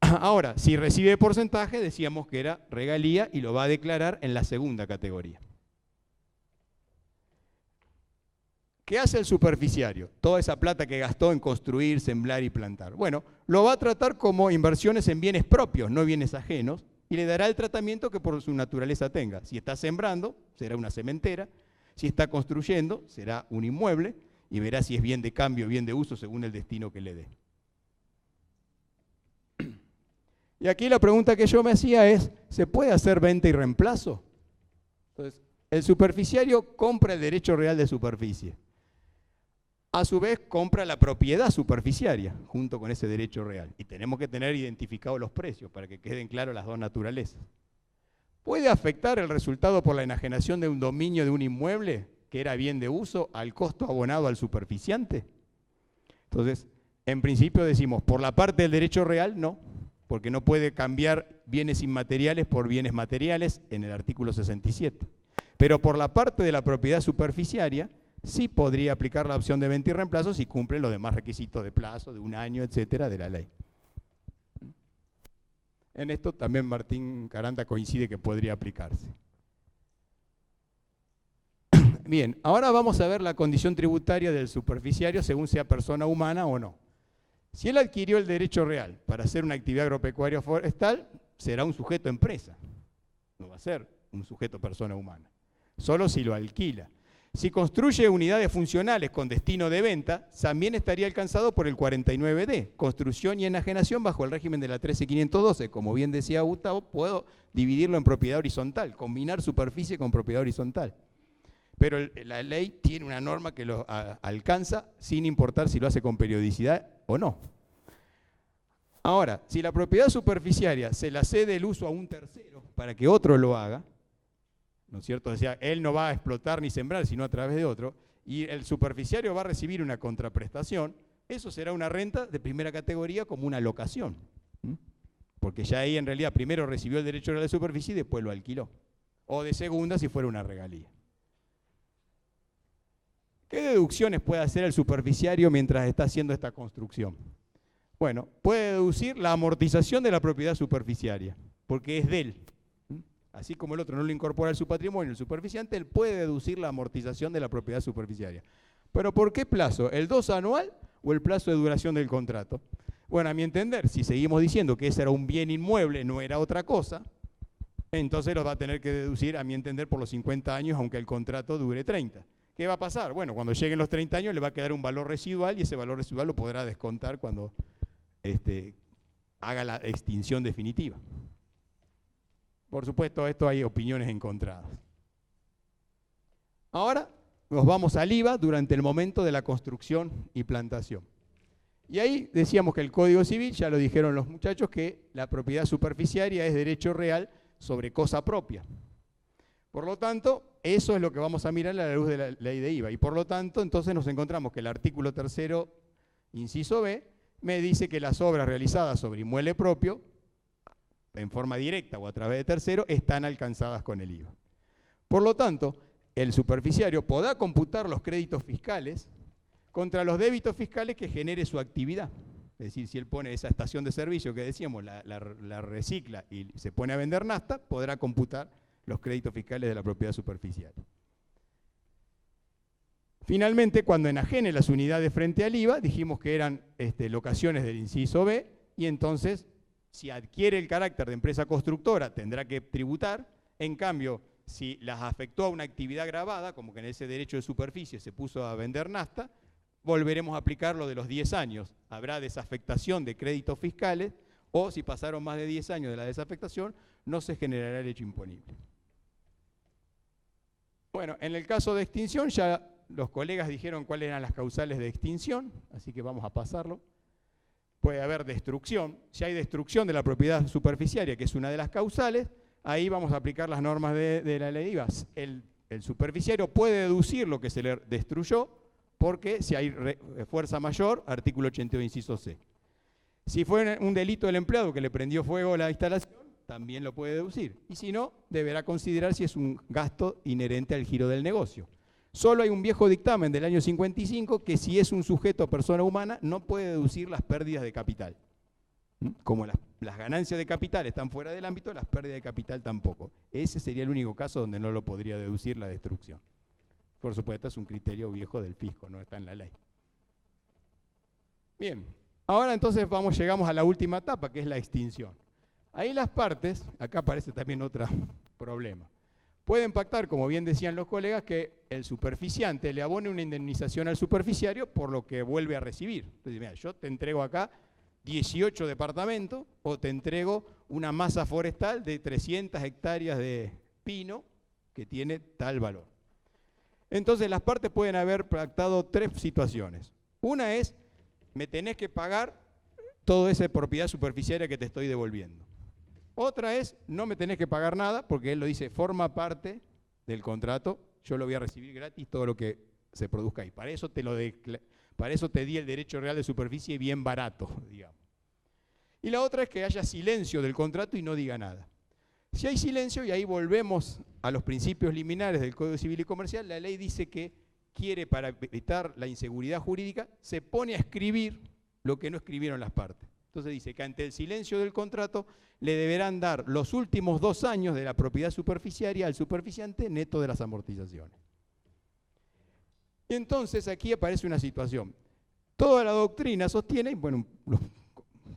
Ahora, si recibe porcentaje, decíamos que era regalía y lo va a declarar en la segunda categoría. ¿Qué hace el superficiario? Toda esa plata que gastó en construir, sembrar y plantar. Bueno, lo va a tratar como inversiones en bienes propios, no bienes ajenos, y le dará el tratamiento que por su naturaleza tenga. Si está sembrando, será una sementera. Si está construyendo, será un inmueble, y verá si es bien de cambio o bien de uso según el destino que le dé. Y aquí la pregunta que yo me hacía es, ¿se puede hacer venta y reemplazo? Entonces, el superficiario compra el derecho real de superficie. A su vez, compra la propiedad superficiaria junto con ese derecho real. Y tenemos que tener identificados los precios para que queden claras las dos naturalezas. ¿Puede afectar el resultado por la enajenación de un dominio de un inmueble que era bien de uso al costo abonado al superficiante? Entonces, en principio decimos, por la parte del derecho real, no, porque no puede cambiar bienes inmateriales por bienes materiales en el artículo 67. Pero por la parte de la propiedad superficiaria, sí podría aplicar la opción de venta y reemplazo si cumplen los demás requisitos de plazo, de un año, etcétera, de la ley. En esto también Martín Caranda coincide que podría aplicarse. Bien, ahora vamos a ver la condición tributaria del superficiario según sea persona humana o no. Si él adquirió el derecho real para hacer una actividad agropecuaria forestal, será un sujeto empresa, no va a ser un sujeto persona humana, solo si lo alquila. Si construye unidades funcionales con destino de venta, también estaría alcanzado por el 49D, construcción y enajenación bajo el régimen de la 13512. Como bien decía Gustavo, puedo dividirlo en propiedad horizontal, combinar superficie con propiedad horizontal. Pero la ley tiene una norma que lo alcanza sin importar si lo hace con periodicidad o no. Ahora, si la propiedad superficiaria se la cede el uso a un tercero para que otro lo haga, ¿no es cierto? O sea, él no va a explotar ni sembrar, sino a través de otro, y el superficiario va a recibir una contraprestación, eso será una renta de primera categoría como una locación. Porque ya ahí en realidad primero recibió el derecho a la superficie y después lo alquiló. O de segunda si fuera una regalía. ¿Qué deducciones puede hacer el superficiario mientras está haciendo esta construcción? Bueno, puede deducir la amortización de la propiedad superficiaria, porque es de él. así como el otro no lo incorpora en su patrimonio, el superficiante, él puede deducir la amortización de la propiedad superficiaria. ¿Pero por qué plazo? ¿El 2 anual o el plazo de duración del contrato? Bueno, a mi entender, si seguimos diciendo que ese era un bien inmueble, no era otra cosa, entonces los va a tener que deducir, a mi entender, por los 50 años, aunque el contrato dure 30. ¿Qué va a pasar? Bueno, cuando lleguen los 30 años le va a quedar un valor residual y ese valor residual lo podrá descontar cuando haga la extinción definitiva. Por supuesto, esto hay opiniones encontradas. Ahora nos vamos al IVA durante el momento de la construcción y plantación. Y ahí decíamos que el Código Civil, ya lo dijeron los muchachos, que la propiedad superficiaria es derecho real sobre cosa propia. Por lo tanto, eso es lo que vamos a mirar a la luz de la ley de IVA. Y por lo tanto, entonces nos encontramos que el artículo 3º, inciso B, me dice que las obras realizadas sobre inmueble propio, en forma directa o a través de tercero, están alcanzadas con el IVA. Por lo tanto, el superficiario podrá computar los créditos fiscales contra los débitos fiscales que genere su actividad. Es decir, si él pone esa estación de servicio que decíamos, la recicla y se pone a vender nafta, podrá computar los créditos fiscales de la propiedad superficiaria. Finalmente, cuando enajene las unidades frente al IVA, dijimos que eran locaciones del inciso B, y entonces, si adquiere el carácter de empresa constructora, tendrá que tributar. En cambio, si las afectó a una actividad gravada, como que en ese derecho de superficie se puso a vender nafta, volveremos a aplicar lo de los 10 años. Habrá desafectación de créditos fiscales, o si pasaron más de 10 años de la desafectación, no se generará el hecho imponible. Bueno, en el caso de extinción, ya los colegas dijeron cuáles eran las causales de extinción, así que vamos a pasarlo. Puede haber destrucción. Si hay destrucción de la propiedad superficiaria, que es una de las causales, ahí vamos a aplicar las normas de la ley IVA. El superficiario puede deducir lo que se le destruyó, porque si hay fuerza mayor, artículo 82, inciso C. Si fue un delito del empleado que le prendió fuego a la instalación, también lo puede deducir. Y si no, deberá considerar si es un gasto inherente al giro del negocio. Solo hay un viejo dictamen del año 55 que si es un sujeto o persona humana no puede deducir las pérdidas de capital. Como las ganancias de capital están fuera del ámbito, las pérdidas de capital tampoco. Ese sería el único caso donde no lo podría deducir la destrucción. Por supuesto, es un criterio viejo del fisco, no está en la ley. Bien, ahora entonces llegamos a la última etapa, que es la extinción. Ahí las partes, acá aparece también otro problema. Pueden pactar, como bien decían los colegas, que el superficiante le abone una indemnización al superficiario por lo que vuelve a recibir. Entonces, mira, yo te entrego acá 18 departamentos o te entrego una masa forestal de 300 hectáreas de pino que tiene tal valor. Entonces las partes pueden haber pactado 3 situaciones. Una es, me tenés que pagar toda esa propiedad superficiaria que te estoy devolviendo. Otra es, no me tenés que pagar nada, porque él lo dice, forma parte del contrato, yo lo voy a recibir gratis todo lo que se produzca ahí. Para eso te di el derecho real de superficie bien barato, digamos. Y la otra es que haya silencio del contrato y no diga nada. Si hay silencio, y ahí volvemos a los principios liminares del Código Civil y Comercial, la ley dice que quiere, para evitar la inseguridad jurídica, se pone a escribir lo que no escribieron las partes. Entonces dice que ante el silencio del contrato le deberán dar los últimos 2 años de la propiedad superficiaria al superficiante neto de las amortizaciones. Y entonces aquí aparece una situación. Toda la doctrina sostiene, y bueno, los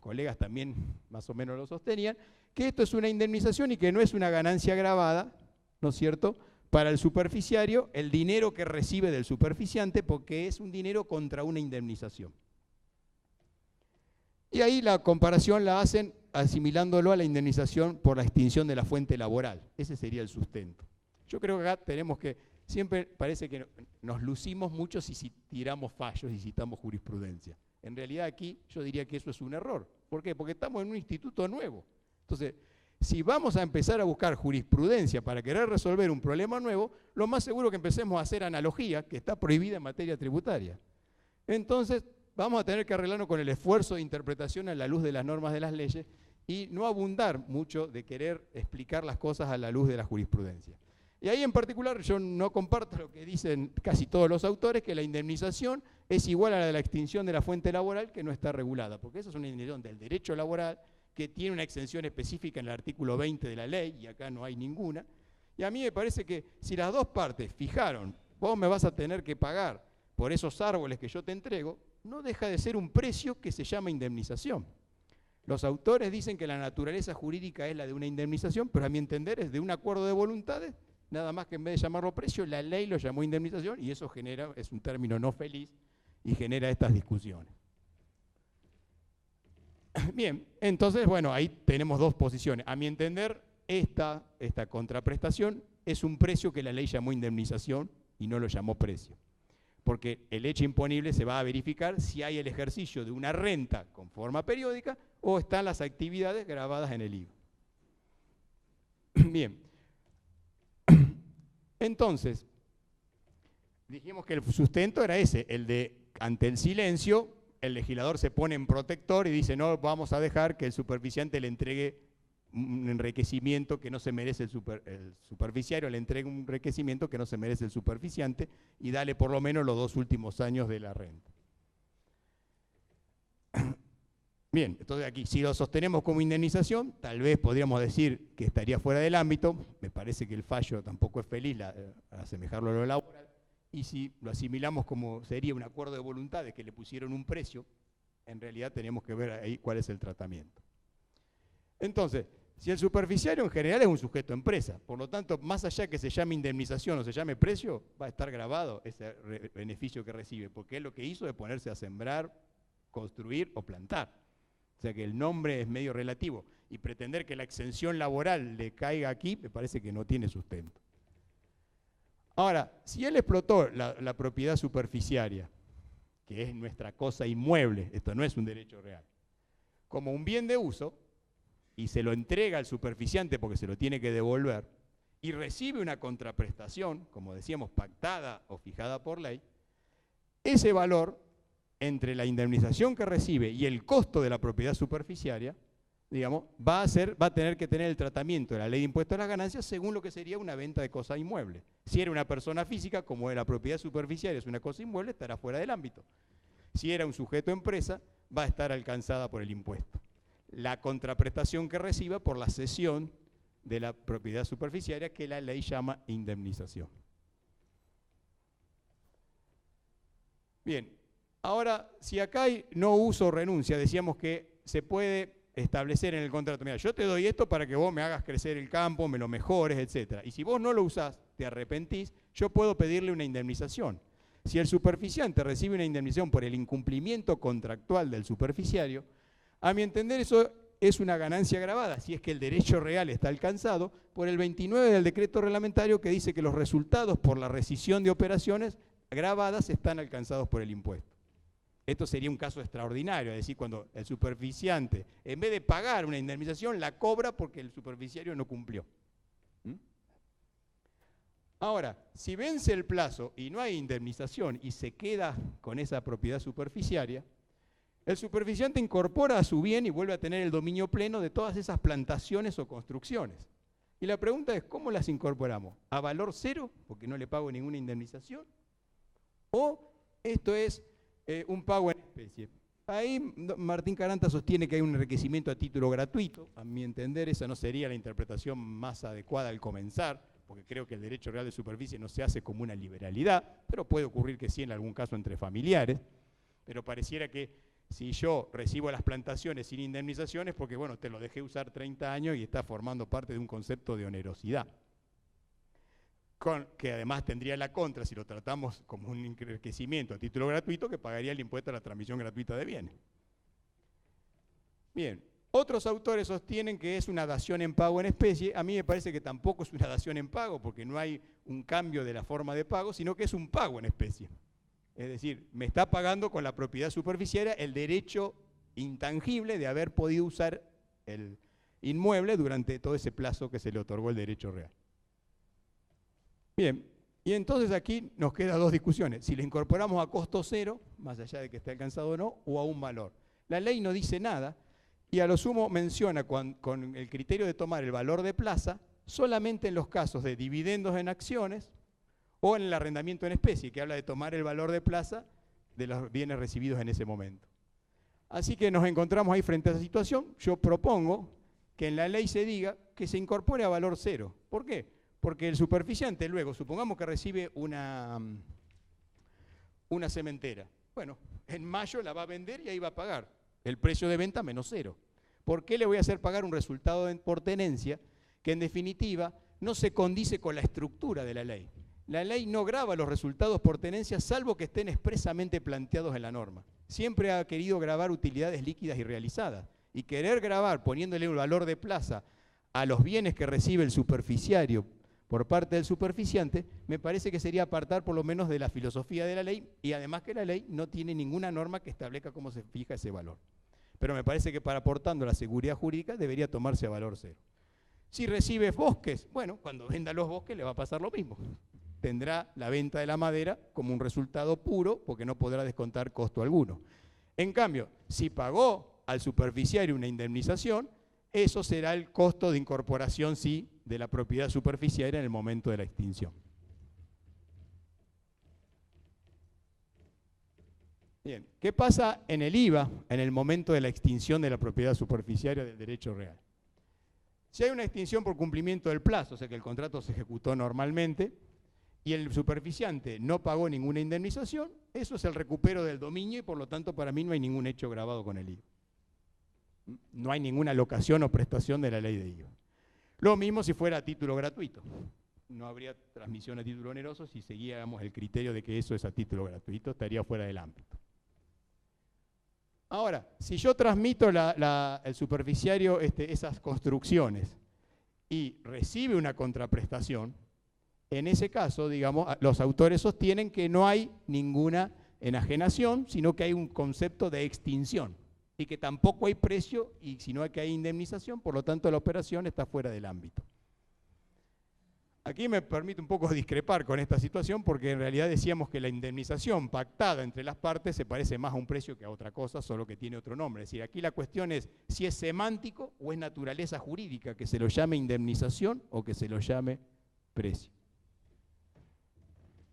colegas también más o menos lo sostenían, que esto es una indemnización y que no es una ganancia agravada, ¿no es cierto?, para el superficiario el dinero que recibe del superficiante, porque es un dinero contra una indemnización. Y ahí la comparación la hacen asimilándolo a la indemnización por la extinción de la fuente laboral. Ese sería el sustento. Yo creo que acá tenemos que, siempre parece que nos lucimos mucho si tiramos fallos y citamos jurisprudencia. En realidad aquí yo diría que eso es un error. ¿Por qué? Porque estamos en un instituto nuevo. Entonces, si vamos a empezar a buscar jurisprudencia para querer resolver un problema nuevo, lo más seguro es que empecemos a hacer analogía, que está prohibida en materia tributaria. Entonces, vamos a tener que arreglarnos con el esfuerzo de interpretación a la luz de las normas de las leyes y no abundar mucho de querer explicar las cosas a la luz de la jurisprudencia. Y ahí en particular yo no comparto lo que dicen casi todos los autores, que la indemnización es igual a la de la extinción de la fuente laboral que no está regulada, porque eso es una indemnización del derecho laboral que tiene una exención específica en el artículo 20 de la ley, y acá no hay ninguna. Y a mí me parece que si las dos partes fijaron, vos me vas a tener que pagar por esos árboles que yo te entrego, no deja de ser un precio que se llama indemnización. Los autores dicen que la naturaleza jurídica es la de una indemnización, pero a mi entender es de un acuerdo de voluntades, nada más que en vez de llamarlo precio, la ley lo llamó indemnización y eso genera, es un término no feliz y genera estas discusiones. Bien, entonces, bueno, ahí tenemos dos posiciones. A mi entender, esta contraprestación es un precio que la ley llamó indemnización y no lo llamó precio. Porque el hecho imponible se va a verificar si hay el ejercicio de una renta con forma periódica o están las actividades grabadas en el IVA. Bien. Entonces, dijimos que el sustento era ese, el de ante el silencio, el legislador se pone en protector y dice no vamos a dejar que el superficiante le entregue un enriquecimiento que no se merece el superficiario, le entregue un enriquecimiento que no se merece el superficiante y dale por lo menos los 2 últimos años de la renta. Bien, entonces aquí, si lo sostenemos como indemnización, tal vez podríamos decir que estaría fuera del ámbito, me parece que el fallo tampoco es feliz al asemejarlo a lo laboral, y si lo asimilamos como sería un acuerdo de voluntades que le pusieron un precio, en realidad tenemos que ver ahí cuál es el tratamiento. Entonces, si el superficiario en general es un sujeto empresa, por lo tanto, más allá que se llame indemnización o se llame precio, va a estar grabado ese beneficio que recibe, porque él lo que hizo es ponerse a sembrar, construir o plantar. O sea que el nombre es medio relativo y pretender que la exención laboral le caiga aquí me parece que no tiene sustento. Ahora, si él explotó la propiedad superficiaria, que es nuestra cosa inmueble, esto no es un derecho real, como un bien de uso, y se lo entrega al superficiante porque se lo tiene que devolver, y recibe una contraprestación, como decíamos, pactada o fijada por ley, ese valor entre la indemnización que recibe y el costo de la propiedad superficiaria, digamos, va a tener que tener el tratamiento de la ley de impuestos a las ganancias según lo que sería una venta de cosa inmueble. Si era una persona física, como la propiedad superficiaria es una cosa inmueble, estará fuera del ámbito. Si era un sujeto empresa, va a estar alcanzada por el impuesto. La contraprestación que reciba por la cesión de la propiedad superficiaria que la ley llama indemnización. Bien, ahora, si acá hay no uso o renuncia, decíamos que se puede establecer en el contrato, mira, yo te doy esto para que vos me hagas crecer el campo, me lo mejores, etc. Y si vos no lo usás, te arrepentís, yo puedo pedirle una indemnización. Si el superficiante recibe una indemnización por el incumplimiento contractual del superficiario, a mi entender eso es una ganancia agravada, si es que el derecho real está alcanzado por el 29 del decreto reglamentario que dice que los resultados por la rescisión de operaciones gravadas están alcanzados por el impuesto. Esto sería un caso extraordinario, es decir, cuando el superficiante, en vez de pagar una indemnización, la cobra porque el superficiario no cumplió. Ahora, si vence el plazo y no hay indemnización y se queda con esa propiedad superficiaria, el superficiante incorpora a su bien y vuelve a tener el dominio pleno de todas esas plantaciones o construcciones. Y la pregunta es, ¿cómo las incorporamos? ¿A valor cero, porque no le pago ninguna indemnización? ¿O esto es un pago en especie? Ahí Martín Caranta sostiene que hay un enriquecimiento a título gratuito. A mi entender, esa no sería la interpretación más adecuada al comenzar, porque creo que el derecho real de superficie no se hace como una liberalidad, pero puede ocurrir que sí en algún caso entre familiares, pero pareciera que si yo recibo las plantaciones sin indemnizaciones, porque bueno, te lo dejé usar 30 años y está formando parte de un concepto de onerosidad. Que además tendría la contra, si lo tratamos como un enriquecimiento a título gratuito, que pagaría el impuesto a la transmisión gratuita de bienes. Bien, otros autores sostienen que es una dación en pago en especie. A mí me parece que tampoco es una dación en pago, porque no hay un cambio de la forma de pago, sino que es un pago en especie. Es decir, me está pagando con la propiedad superficiaria el derecho intangible de haber podido usar el inmueble durante todo ese plazo que se le otorgó el derecho real. Bien, y entonces aquí nos quedan dos discusiones. Si le incorporamos a costo cero, más allá de que esté alcanzado o no, o a un valor. La ley no dice nada y a lo sumo menciona con el criterio de tomar el valor de plaza solamente en los casos de dividendos en acciones o en el arrendamiento en especie, que habla de tomar el valor de plaza de los bienes recibidos en ese momento. Así que nos encontramos ahí frente a esa situación. Yo propongo que en la ley se diga que se incorpore a valor cero. ¿Por qué? Porque el superficiante luego, supongamos que recibe una cementera. Bueno, en mayo la va a vender y ahí va a pagar el precio de venta menos cero. ¿Por qué le voy a hacer pagar un resultado por tenencia que en definitiva no se condice con la estructura de la ley? La ley no grava los resultados por tenencia salvo que estén expresamente planteados en la norma. Siempre ha querido gravar utilidades líquidas y realizadas. Y querer gravar poniéndole un valor de plaza a los bienes que recibe el superficiario por parte del superficiante, me parece que sería apartar por lo menos de la filosofía de la ley, y además que la ley no tiene ninguna norma que establezca cómo se fija ese valor. Pero me parece que para aportando la seguridad jurídica debería tomarse a valor cero. Si recibe bosques, bueno, cuando venda los bosques le va a pasar lo mismo. Tendrá la venta de la madera como un resultado puro porque no podrá descontar costo alguno. En cambio, si pagó al superficiario una indemnización, eso será el costo de incorporación, sí, de la propiedad superficiaria en el momento de la extinción. Bien, ¿qué pasa en el IVA en el momento de la extinción de la propiedad superficiaria del derecho real? Si hay una extinción por cumplimiento del plazo, o sea que el contrato se ejecutó normalmente, y el superficiante no pagó ninguna indemnización, eso es el recupero del dominio y por lo tanto para mí no hay ningún hecho grabado con el IVA. No hay ninguna locación o prestación de la ley de IVA. Lo mismo si fuera a título gratuito. No habría transmisión a título oneroso si seguíamos el criterio de que eso es a título gratuito, estaría fuera del ámbito. Ahora, si yo transmito el superficiario esas construcciones y recibe una contraprestación, en ese caso, digamos, los autores sostienen que no hay ninguna enajenación, sino que hay un concepto de extinción y que tampoco hay precio, y sino que hay indemnización, por lo tanto la operación está fuera del ámbito. Aquí me permite un poco discrepar con esta situación porque en realidad decíamos que la indemnización pactada entre las partes se parece más a un precio que a otra cosa, solo que tiene otro nombre. Es decir, aquí la cuestión es si es semántico o es naturaleza jurídica, que se lo llame indemnización o que se lo llame precio.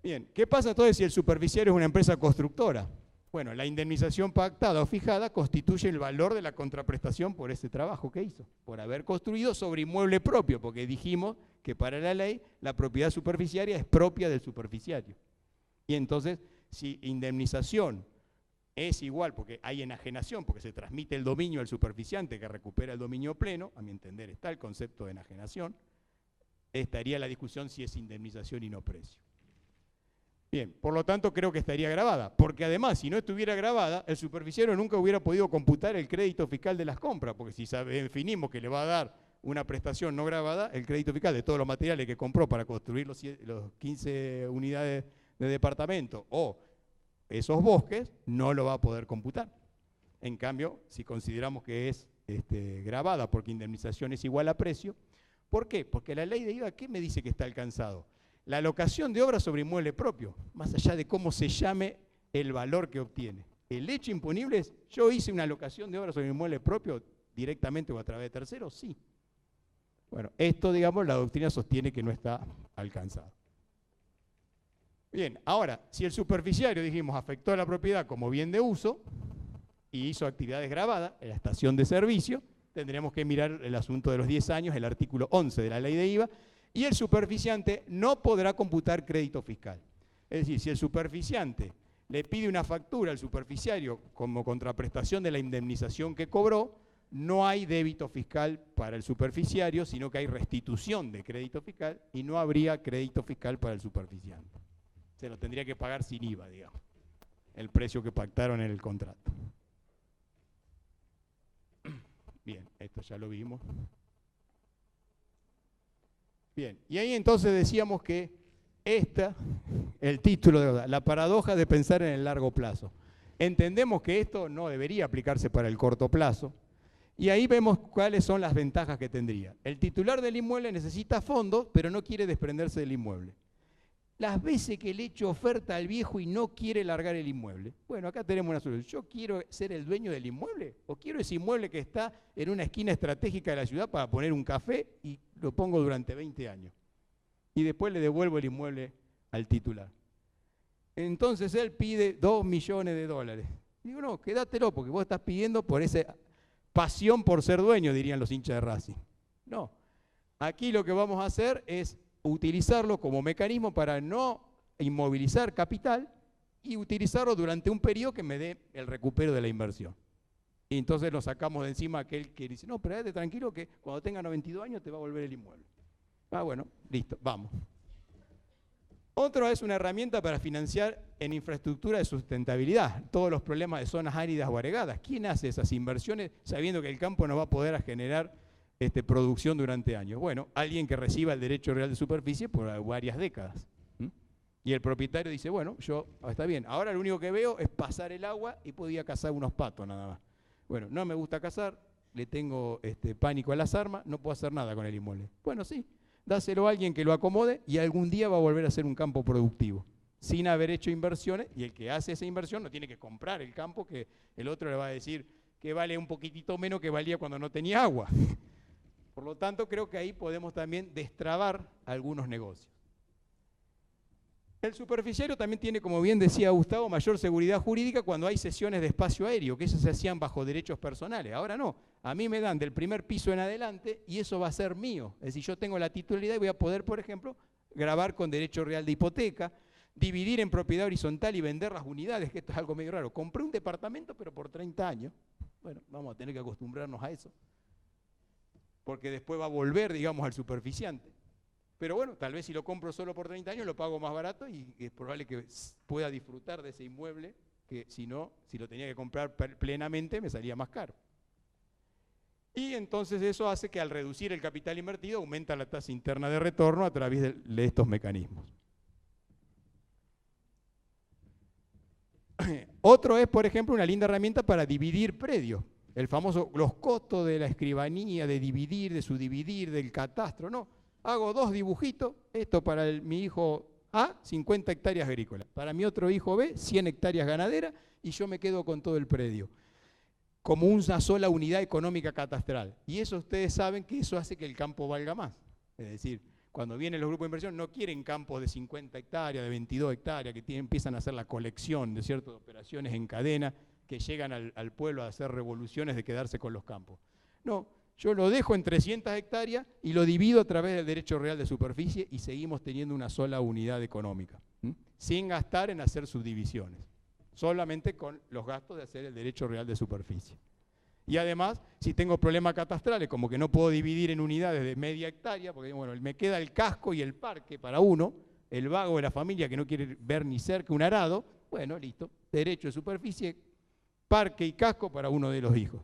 Bien, ¿qué pasa entonces si el superficiario es una empresa constructora? Bueno, la indemnización pactada o fijada constituye el valor de la contraprestación por ese trabajo que hizo, por haber construido sobre inmueble propio, porque dijimos que para la ley la propiedad superficiaria es propia del superficiario. Y entonces, si indemnización es igual, porque hay enajenación, porque se transmite el dominio al superficiante que recupera el dominio pleno, a mi entender está el concepto de enajenación, estaría la discusión si es indemnización y no precio. Bien, por lo tanto creo que estaría grabada, porque además si no estuviera grabada, el superficiario nunca hubiera podido computar el crédito fiscal de las compras, porque si definimos que le va a dar una prestación no grabada, el crédito fiscal de todos los materiales que compró para construir los 15 unidades de departamento o esos bosques, no lo va a poder computar. En cambio, si consideramos que es grabada porque indemnización es igual a precio, ¿por qué? Porque la ley de IVA, ¿qué me dice que está alcanzado? La alocación de obra sobre inmueble propio, más allá de cómo se llame el valor que obtiene. El hecho imponible es, yo hice una alocación de obra sobre inmueble propio directamente o a través de terceros, sí. Bueno, esto, digamos, la doctrina sostiene que no está alcanzado. Bien, ahora, si el superficiario, dijimos, afectó a la propiedad como bien de uso y hizo actividades grabadas en la estación de servicio, tendremos que mirar el asunto de los 10 años, el artículo 11 de la ley de IVA, y el superficiante no podrá computar crédito fiscal. Es decir, si el superficiante le pide una factura al superficiario como contraprestación de la indemnización que cobró, no hay débito fiscal para el superficiario, sino que hay restitución de crédito fiscal y no habría crédito fiscal para el superficiante. Se lo tendría que pagar sin IVA, digamos, el precio que pactaron en el contrato. Bien, esto ya lo vimos. Bien, y ahí entonces decíamos que el título de deuda, la paradoja de pensar en el largo plazo. Entendemos que esto no debería aplicarse para el corto plazo, y ahí vemos cuáles son las ventajas que tendría. El titular del inmueble necesita fondos, pero no quiere desprenderse del inmueble. Las veces que le echo oferta al viejo y no quiere largar el inmueble, bueno, acá tenemos una solución. ¿Yo quiero ser el dueño del inmueble? ¿O quiero ese inmueble que está en una esquina estratégica de la ciudad para poner un café y lo pongo durante 20 años? Y después le devuelvo el inmueble al titular. Entonces él pide $2 millones. Digo, no, quédatelo, porque vos estás pidiendo por esa pasión por ser dueño, dirían los hinchas de Racing. No, aquí lo que vamos a hacer es utilizarlo como mecanismo para no inmovilizar capital y utilizarlo durante un periodo que me dé el recupero de la inversión. Y entonces nos sacamos de encima aquel que dice, no, pero quédate tranquilo que cuando tenga 92 años te va a volver el inmueble. Ah, bueno, listo, vamos. Otro es una herramienta para financiar en infraestructura de sustentabilidad, todos los problemas de zonas áridas o aregadas. ¿Quién hace esas inversiones sabiendo que el campo no va a poder generar producción durante años? Bueno, alguien que reciba el derecho real de superficie por varias décadas. Y el propietario dice, bueno, está bien, ahora lo único que veo es pasar el agua y podía cazar unos patos nada más. Bueno, no me gusta cazar, le tengo pánico a las armas, no puedo hacer nada con el inmueble. Bueno, sí, dáselo a alguien que lo acomode y algún día va a volver a ser un campo productivo, sin haber hecho inversiones, y el que hace esa inversión no tiene que comprar el campo, que el otro le va a decir que vale un poquitito menos que valía cuando no tenía agua. Por lo tanto, creo que ahí podemos también destrabar algunos negocios. El superficiario también tiene, como bien decía Gustavo, mayor seguridad jurídica cuando hay cesiones de espacio aéreo, que esas se hacían bajo derechos personales. Ahora no, a mí me dan del primer piso en adelante y eso va a ser mío. Es decir, yo tengo la titularidad y voy a poder, por ejemplo, grabar con derecho real de hipoteca, dividir en propiedad horizontal y vender las unidades, que esto es algo medio raro. Compré un departamento, pero por 30 años. Bueno, vamos a tener que acostumbrarnos a eso, porque después va a volver, digamos, al superficiante. Pero bueno, tal vez si lo compro solo por 30 años lo pago más barato y es probable que pueda disfrutar de ese inmueble, que si no, si lo tenía que comprar plenamente me salía más caro. Y entonces eso hace que al reducir el capital invertido aumenta la tasa interna de retorno a través de estos mecanismos. Otro es, por ejemplo, una linda herramienta para dividir predios. El famoso, los costos de la escribanía, de dividir, de subdividir, del catastro, no. Hago 2 dibujitos, esto para mi hijo A, 50 hectáreas agrícolas, para mi otro hijo B, 100 hectáreas ganaderas, y yo me quedo con todo el predio, como una sola unidad económica catastral. Y eso ustedes saben que eso hace que el campo valga más. Es decir, cuando vienen los grupos de inversión no quieren campos de 50 hectáreas, de 22 hectáreas, que empiezan a hacer la colección de ciertas operaciones en cadena que llegan al pueblo a hacer revoluciones de quedarse con los campos. No. Yo lo dejo en 300 hectáreas y lo divido a través del derecho real de superficie y seguimos teniendo una sola unidad económica, sin gastar en hacer subdivisiones, solamente con los gastos de hacer el derecho real de superficie. Y además, si tengo problemas catastrales, como que no puedo dividir en unidades de media hectárea, porque bueno, me queda el casco y el parque para uno, el vago de la familia que no quiere ver ni cerca un arado, bueno, listo, derecho de superficie, parque y casco para uno de los hijos.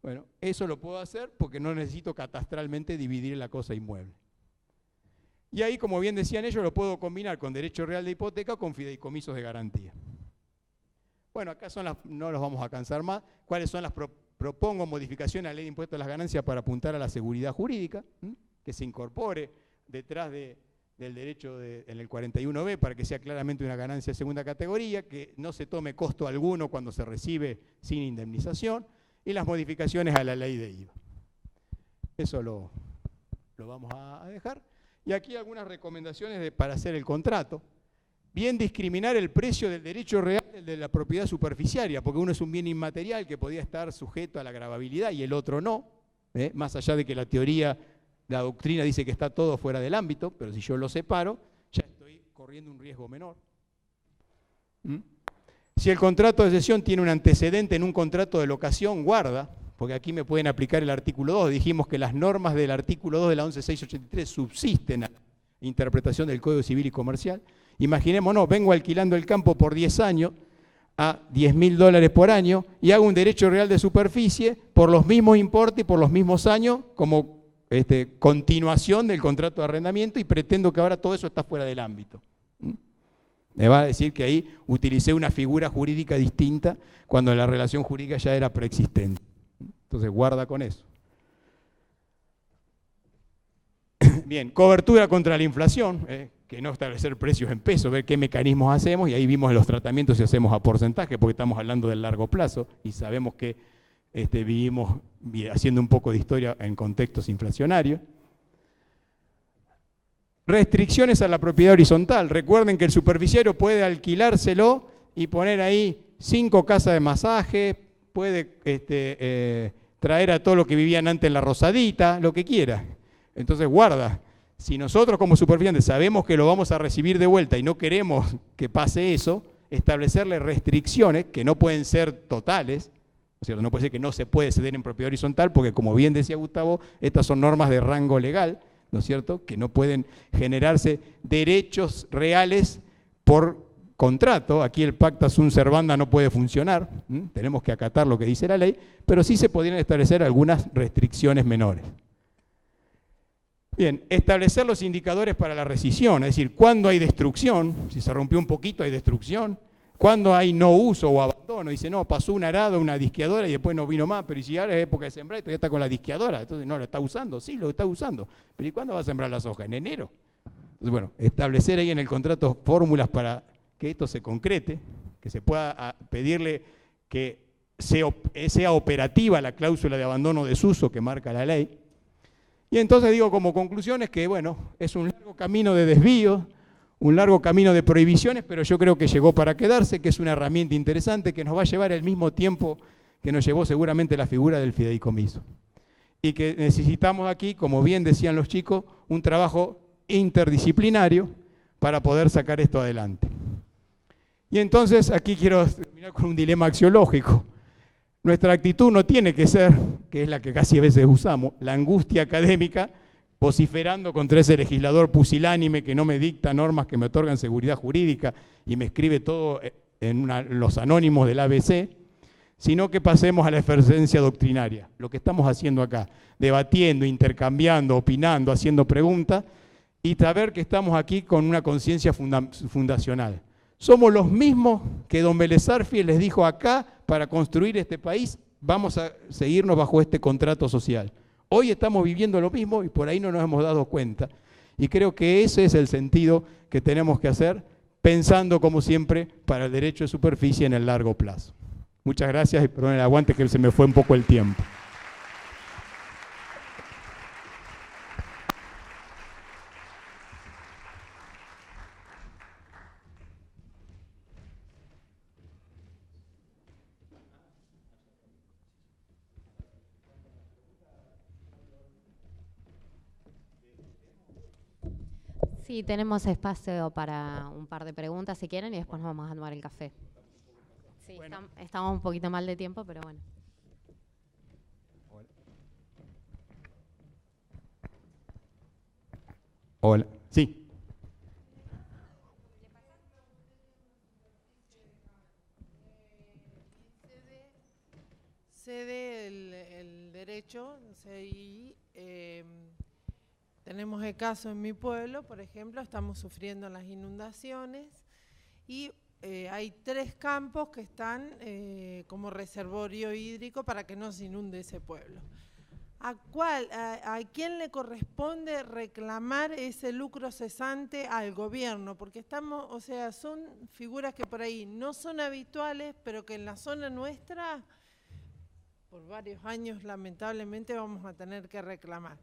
Bueno, eso lo puedo hacer porque no necesito catastralmente dividir la cosa inmueble. Y ahí, como bien decían ellos, lo puedo combinar con derecho real de hipoteca o con fideicomisos de garantía. Bueno, acá no los vamos a cansar más. ¿Cuáles son las propongo modificaciones a la ley de impuestos a las ganancias para apuntar a la seguridad jurídica? Que se incorpore detrás del derecho en el 41B para que sea claramente una ganancia de segunda categoría, que no se tome costo alguno cuando se recibe sin indemnización, y las modificaciones a la ley de IVA. Eso lo vamos a dejar. Y aquí algunas recomendaciones para hacer el contrato. Bien discriminar el precio del derecho real del de la propiedad superficiaria, porque uno es un bien inmaterial que podía estar sujeto a la gravabilidad y el otro no, más allá de que la teoría, la doctrina dice que está todo fuera del ámbito, pero si yo lo separo, ya estoy corriendo un riesgo menor. Si el contrato de cesión tiene un antecedente en un contrato de locación, guarda, porque aquí me pueden aplicar el artículo 2. Dijimos que las normas del artículo 2 de la 11683 subsisten a la interpretación del Código Civil y Comercial. Imaginémonos, vengo alquilando el campo por 10 años a $10.000 por año y hago un derecho real de superficie por los mismos importes y por los mismos años como continuación del contrato de arrendamiento y pretendo que ahora todo eso está fuera del ámbito. Me va a decir que ahí utilicé una figura jurídica distinta cuando la relación jurídica ya era preexistente. Entonces guarda con eso. Bien, cobertura contra la inflación, que no establecer precios en pesos, ver qué mecanismos hacemos, y ahí vimos los tratamientos si hacemos a porcentaje, porque estamos hablando del largo plazo y sabemos que vivimos haciendo un poco de historia en contextos inflacionarios. Restricciones a la propiedad horizontal. Recuerden que el superficiario puede alquilárselo y poner ahí 5 casas de masaje, puede traer a todos los que vivían antes en la Rosadita, lo que quiera. Entonces guarda, si nosotros como superficiales sabemos que lo vamos a recibir de vuelta y no queremos que pase eso, establecerle restricciones que no pueden ser totales, ¿no es cierto? No puede ser que no se puede ceder en propiedad horizontal, porque como bien decía Gustavo, estas son normas de rango legal, ¿no es cierto?, que no pueden generarse derechos reales por contrato. Aquí el pacta sunt servanda no puede funcionar, tenemos que acatar lo que dice la ley, pero sí se podrían establecer algunas restricciones menores. Bien, establecer los indicadores para la rescisión, es decir, cuándo hay destrucción, si se rompió un poquito hay destrucción, cuándo hay no uso o abandono, dice, no, pasó un arado, una disqueadora y después no vino más, pero si ahora es época de sembrar, todavía está con la disqueadora, entonces no, lo está usando, sí, lo está usando, pero ¿y cuándo va a sembrar la soja? ¿En enero? Entonces, bueno, establecer ahí en el contrato fórmulas para que esto se concrete, que se pueda pedirle que sea operativa la cláusula de abandono desuso que marca la ley. Y entonces digo como conclusiones que, bueno, es un largo camino de desvío, un largo camino de prohibiciones, pero yo creo que llegó para quedarse, que es una herramienta interesante que nos va a llevar el mismo tiempo que nos llevó seguramente la figura del fideicomiso. Y que necesitamos aquí, como bien decían los chicos, un trabajo interdisciplinario para poder sacar esto adelante. Y entonces aquí quiero terminar con un dilema axiológico. Nuestra actitud no tiene que ser, que es la que casi a veces usamos, la angustia académica, vociferando contra ese legislador pusilánime que no me dicta normas que me otorgan seguridad jurídica y me escribe todo en los anónimos del ABC, sino que pasemos a la efervescencia doctrinaria. Lo que estamos haciendo acá, debatiendo, intercambiando, opinando, haciendo preguntas, y saber que estamos aquí con una conciencia fundacional. Somos los mismos que don Vélez Sarsfield les dijo acá, para construir este país, vamos a seguirnos bajo este contrato social. Hoy estamos viviendo lo mismo y por ahí no nos hemos dado cuenta. Y creo que ese es el sentido que tenemos que hacer, pensando como siempre para el derecho de superficie en el largo plazo. Muchas gracias y perdón el aguante que se me fue un poco el tiempo. Sí, tenemos espacio para un par de preguntas si quieren y después nos vamos a tomar el café. Sí, bueno. Estamos un poquito mal de tiempo, pero bueno. Hola. Sí. Cede el derecho, y tenemos el caso en mi pueblo, por ejemplo, estamos sufriendo las inundaciones y hay 3 campos que están como reservorio hídrico para que no se inunde ese pueblo. ¿A quién le corresponde reclamar ese lucro cesante al gobierno? Porque estamos, o sea, son figuras que por ahí no son habituales, pero que en la zona nuestra, por varios años, lamentablemente, vamos a tener que reclamar.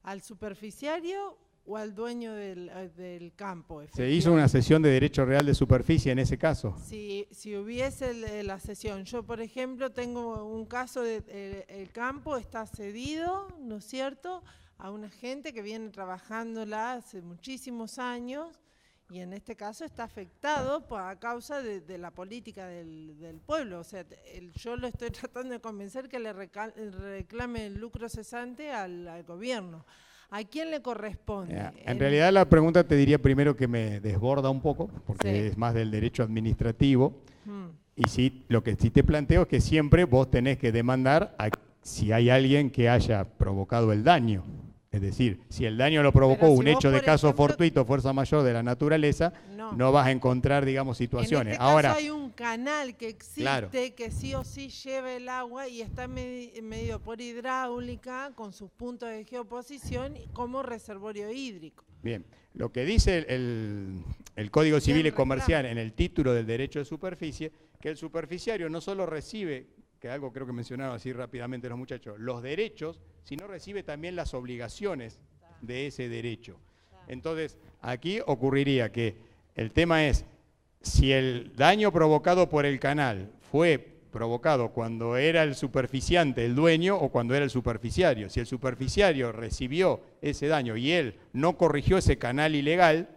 ¿Al superficiario o al dueño del campo? ¿Se hizo una cesión de derecho real de superficie en ese caso? Si hubiese la cesión. Yo, por ejemplo, tengo un caso el campo está cedido, ¿no es cierto?, a una gente que viene trabajándola hace muchísimos años y en este caso está afectado a causa de la política del pueblo. O sea, yo lo estoy tratando de convencer que le reclame el lucro cesante al gobierno. ¿A quién le corresponde? En realidad la pregunta te diría primero que me desborda un poco, porque sí, es más del derecho administrativo. Y sí, lo que sí te planteo es que siempre vos tenés que demandar si hay alguien que haya provocado el daño. Es decir, si el daño lo provocó un hecho de caso fortuito, fuerza mayor de la naturaleza, no vas a encontrar, digamos, situaciones. En este caso hay un canal que existe, claro, que sí o sí lleva el agua y está medido por hidráulica con sus puntos de geoposición como reservorio hídrico. Bien, lo que dice el Código Civil y Comercial en el título del derecho de superficie, que el superficiario no solo recibe, que algo creo que mencionaron así rápidamente los muchachos, los derechos, sino recibe también las obligaciones de ese derecho. Entonces, aquí ocurriría que el tema es, si el daño provocado por el canal fue provocado cuando era el superficiante el dueño o cuando era el superficiario. Si el superficiario recibió ese daño y él no corrigió ese canal ilegal,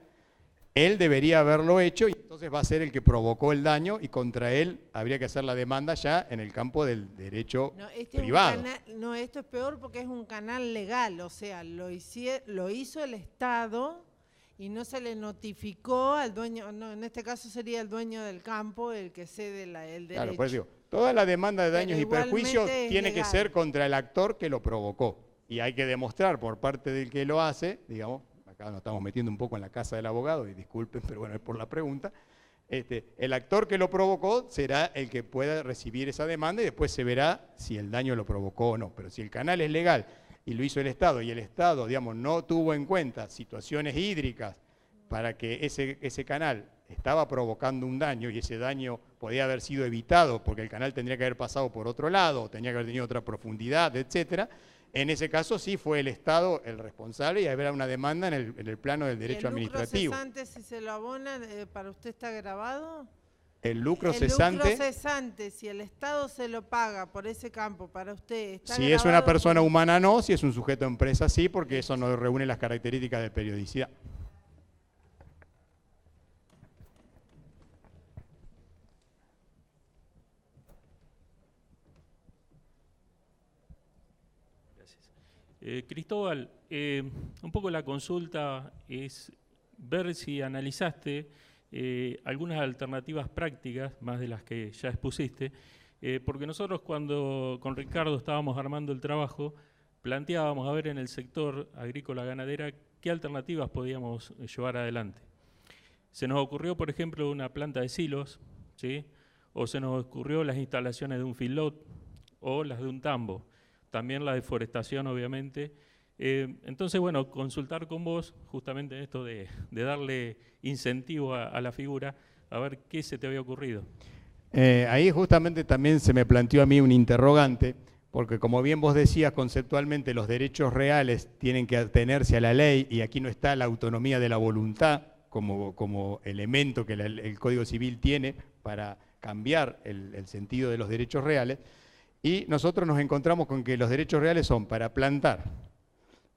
él debería haberlo hecho y entonces va a ser el que provocó el daño y contra él habría que hacer la demanda ya en el campo del derecho privado. No, esto es peor porque es un canal legal, o sea, lo hizo el Estado y no se le notificó al dueño, no, en este caso sería el dueño del campo el que cede el derecho. Claro, pues digo, toda la demanda de daños y perjuicios tiene que ser contra el actor que lo provocó y hay que demostrar por parte del que lo hace, digamos, acá nos estamos metiendo un poco en la casa del abogado y disculpen, pero bueno, es por la pregunta, el actor que lo provocó será el que pueda recibir esa demanda y después se verá si el daño lo provocó o no, pero si el canal es legal y lo hizo el Estado y el Estado, digamos, no tuvo en cuenta situaciones hídricas para que ese canal estaba provocando un daño y ese daño podía haber sido evitado porque el canal tendría que haber pasado por otro lado, o tenía que haber tenido otra profundidad, etcétera. En ese caso sí fue el Estado el responsable y habrá una demanda en el plano del derecho administrativo. ¿El lucro cesante, si se lo abonan, para usted está grabado? El lucro cesante. El lucro cesante, si el Estado se lo paga por ese campo para usted, ¿está si es una persona humana no, si es un sujeto de empresa sí, porque eso no reúne las características de periodicidad. Cristóbal, un poco la consulta es ver si analizaste algunas alternativas prácticas, más de las que ya expusiste, porque nosotros cuando con Ricardo estábamos armando el trabajo, planteábamos a ver en el sector agrícola-ganadera qué alternativas podíamos llevar adelante. Se nos ocurrió, por ejemplo, una planta de silos, ¿sí? O se nos ocurrió las instalaciones de un feedlot o las de un tambo. También la deforestación, obviamente. Entonces, bueno, consultar con vos justamente en esto de darle incentivo a la figura, a ver qué se te había ocurrido. Ahí justamente también se me planteó a mí un interrogante, porque como bien vos decías, conceptualmente los derechos reales tienen que atenerse a la ley y aquí no está la autonomía de la voluntad como elemento que el Código Civil tiene para cambiar el sentido de los derechos reales. Y nosotros nos encontramos con que los derechos reales son para plantar,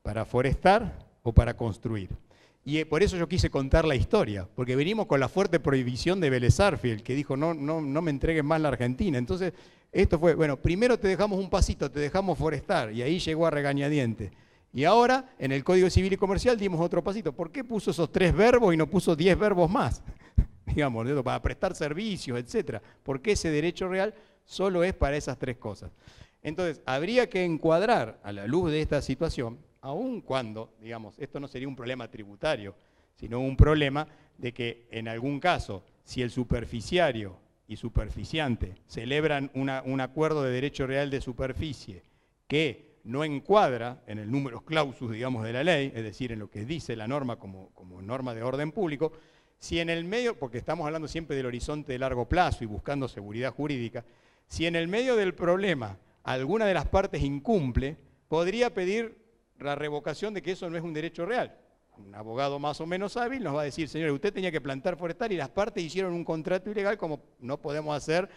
para forestar o para construir. Y por eso yo quise contar la historia, porque venimos con la fuerte prohibición de Vélez Sarsfield, que dijo no me entreguen más la Argentina. Entonces esto fue, bueno, primero te dejamos un pasito, te dejamos forestar, y ahí llegó a regañadientes. Y ahora en el Código Civil y Comercial dimos otro pasito. ¿Por qué puso esos 3 verbos y no puso 10 verbos más? Digamos, para prestar servicios, etcétera. ¿Por qué ese derecho real solo es para esas 3 cosas? Entonces, habría que encuadrar a la luz de esta situación, aun cuando, digamos, esto no sería un problema tributario, sino un problema de que en algún caso, si el superficiario y superficiante celebran un acuerdo de derecho real de superficie que no encuadra en el numerus clausus, digamos, de la ley, es decir, en lo que dice la norma como norma de orden público, si en el medio, porque estamos hablando siempre del horizonte de largo plazo y buscando seguridad jurídica, si en el medio del problema alguna de las partes incumple, podría pedir la revocación de que eso no es un derecho real. Un abogado más o menos hábil nos va a decir, señor, usted tenía que plantar forestar y las partes hicieron un contrato ilegal, como no podemos hacer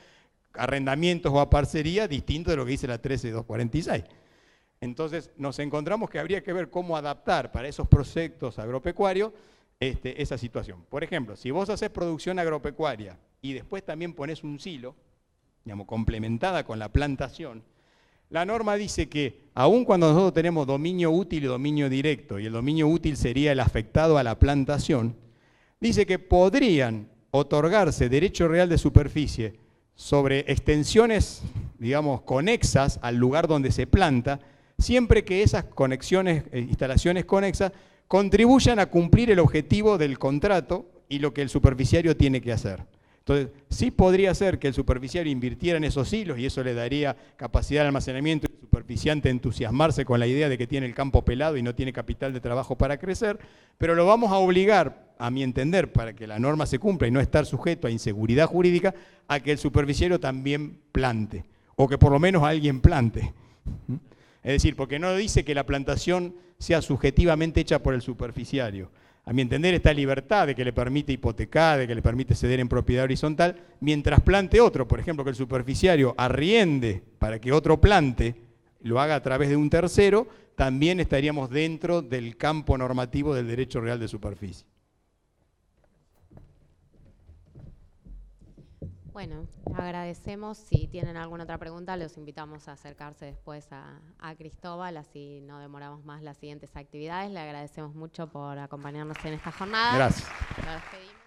arrendamientos o a parcería distinto de lo que dice la 13246. Entonces nos encontramos que habría que ver cómo adaptar para esos proyectos agropecuarios esa situación. Por ejemplo, si vos haces producción agropecuaria y después también pones un silo, digamos, complementada con la plantación, la norma dice que aun cuando nosotros tenemos dominio útil y dominio directo, y el dominio útil sería el afectado a la plantación, dice que podrían otorgarse derecho real de superficie sobre extensiones, digamos, conexas al lugar donde se planta, siempre que esas conexiones, instalaciones conexas, contribuyan a cumplir el objetivo del contrato y lo que el superficiario tiene que hacer. Entonces, sí podría ser que el superficiario invirtiera en esos hilos y eso le daría capacidad de almacenamiento y el superficiante entusiasmarse con la idea de que tiene el campo pelado y no tiene capital de trabajo para crecer, pero lo vamos a obligar, a mi entender, para que la norma se cumpla y no estar sujeto a inseguridad jurídica, a que el superficiario también plante, o que por lo menos alguien plante. Es decir, porque no dice que la plantación sea subjetivamente hecha por el superficiario. A mi entender, esta libertad de que le permite hipotecar, de que le permite ceder en propiedad horizontal, mientras plante otro, por ejemplo, que el superficiario arriende para que otro plante, lo haga a través de un tercero, también estaríamos dentro del campo normativo del derecho real de superficie. Bueno, agradecemos. Si tienen alguna otra pregunta, los invitamos a acercarse después a Cristóbal, así no demoramos más las siguientes actividades. Le agradecemos mucho por acompañarnos en esta jornada. Gracias. Lo despedimos.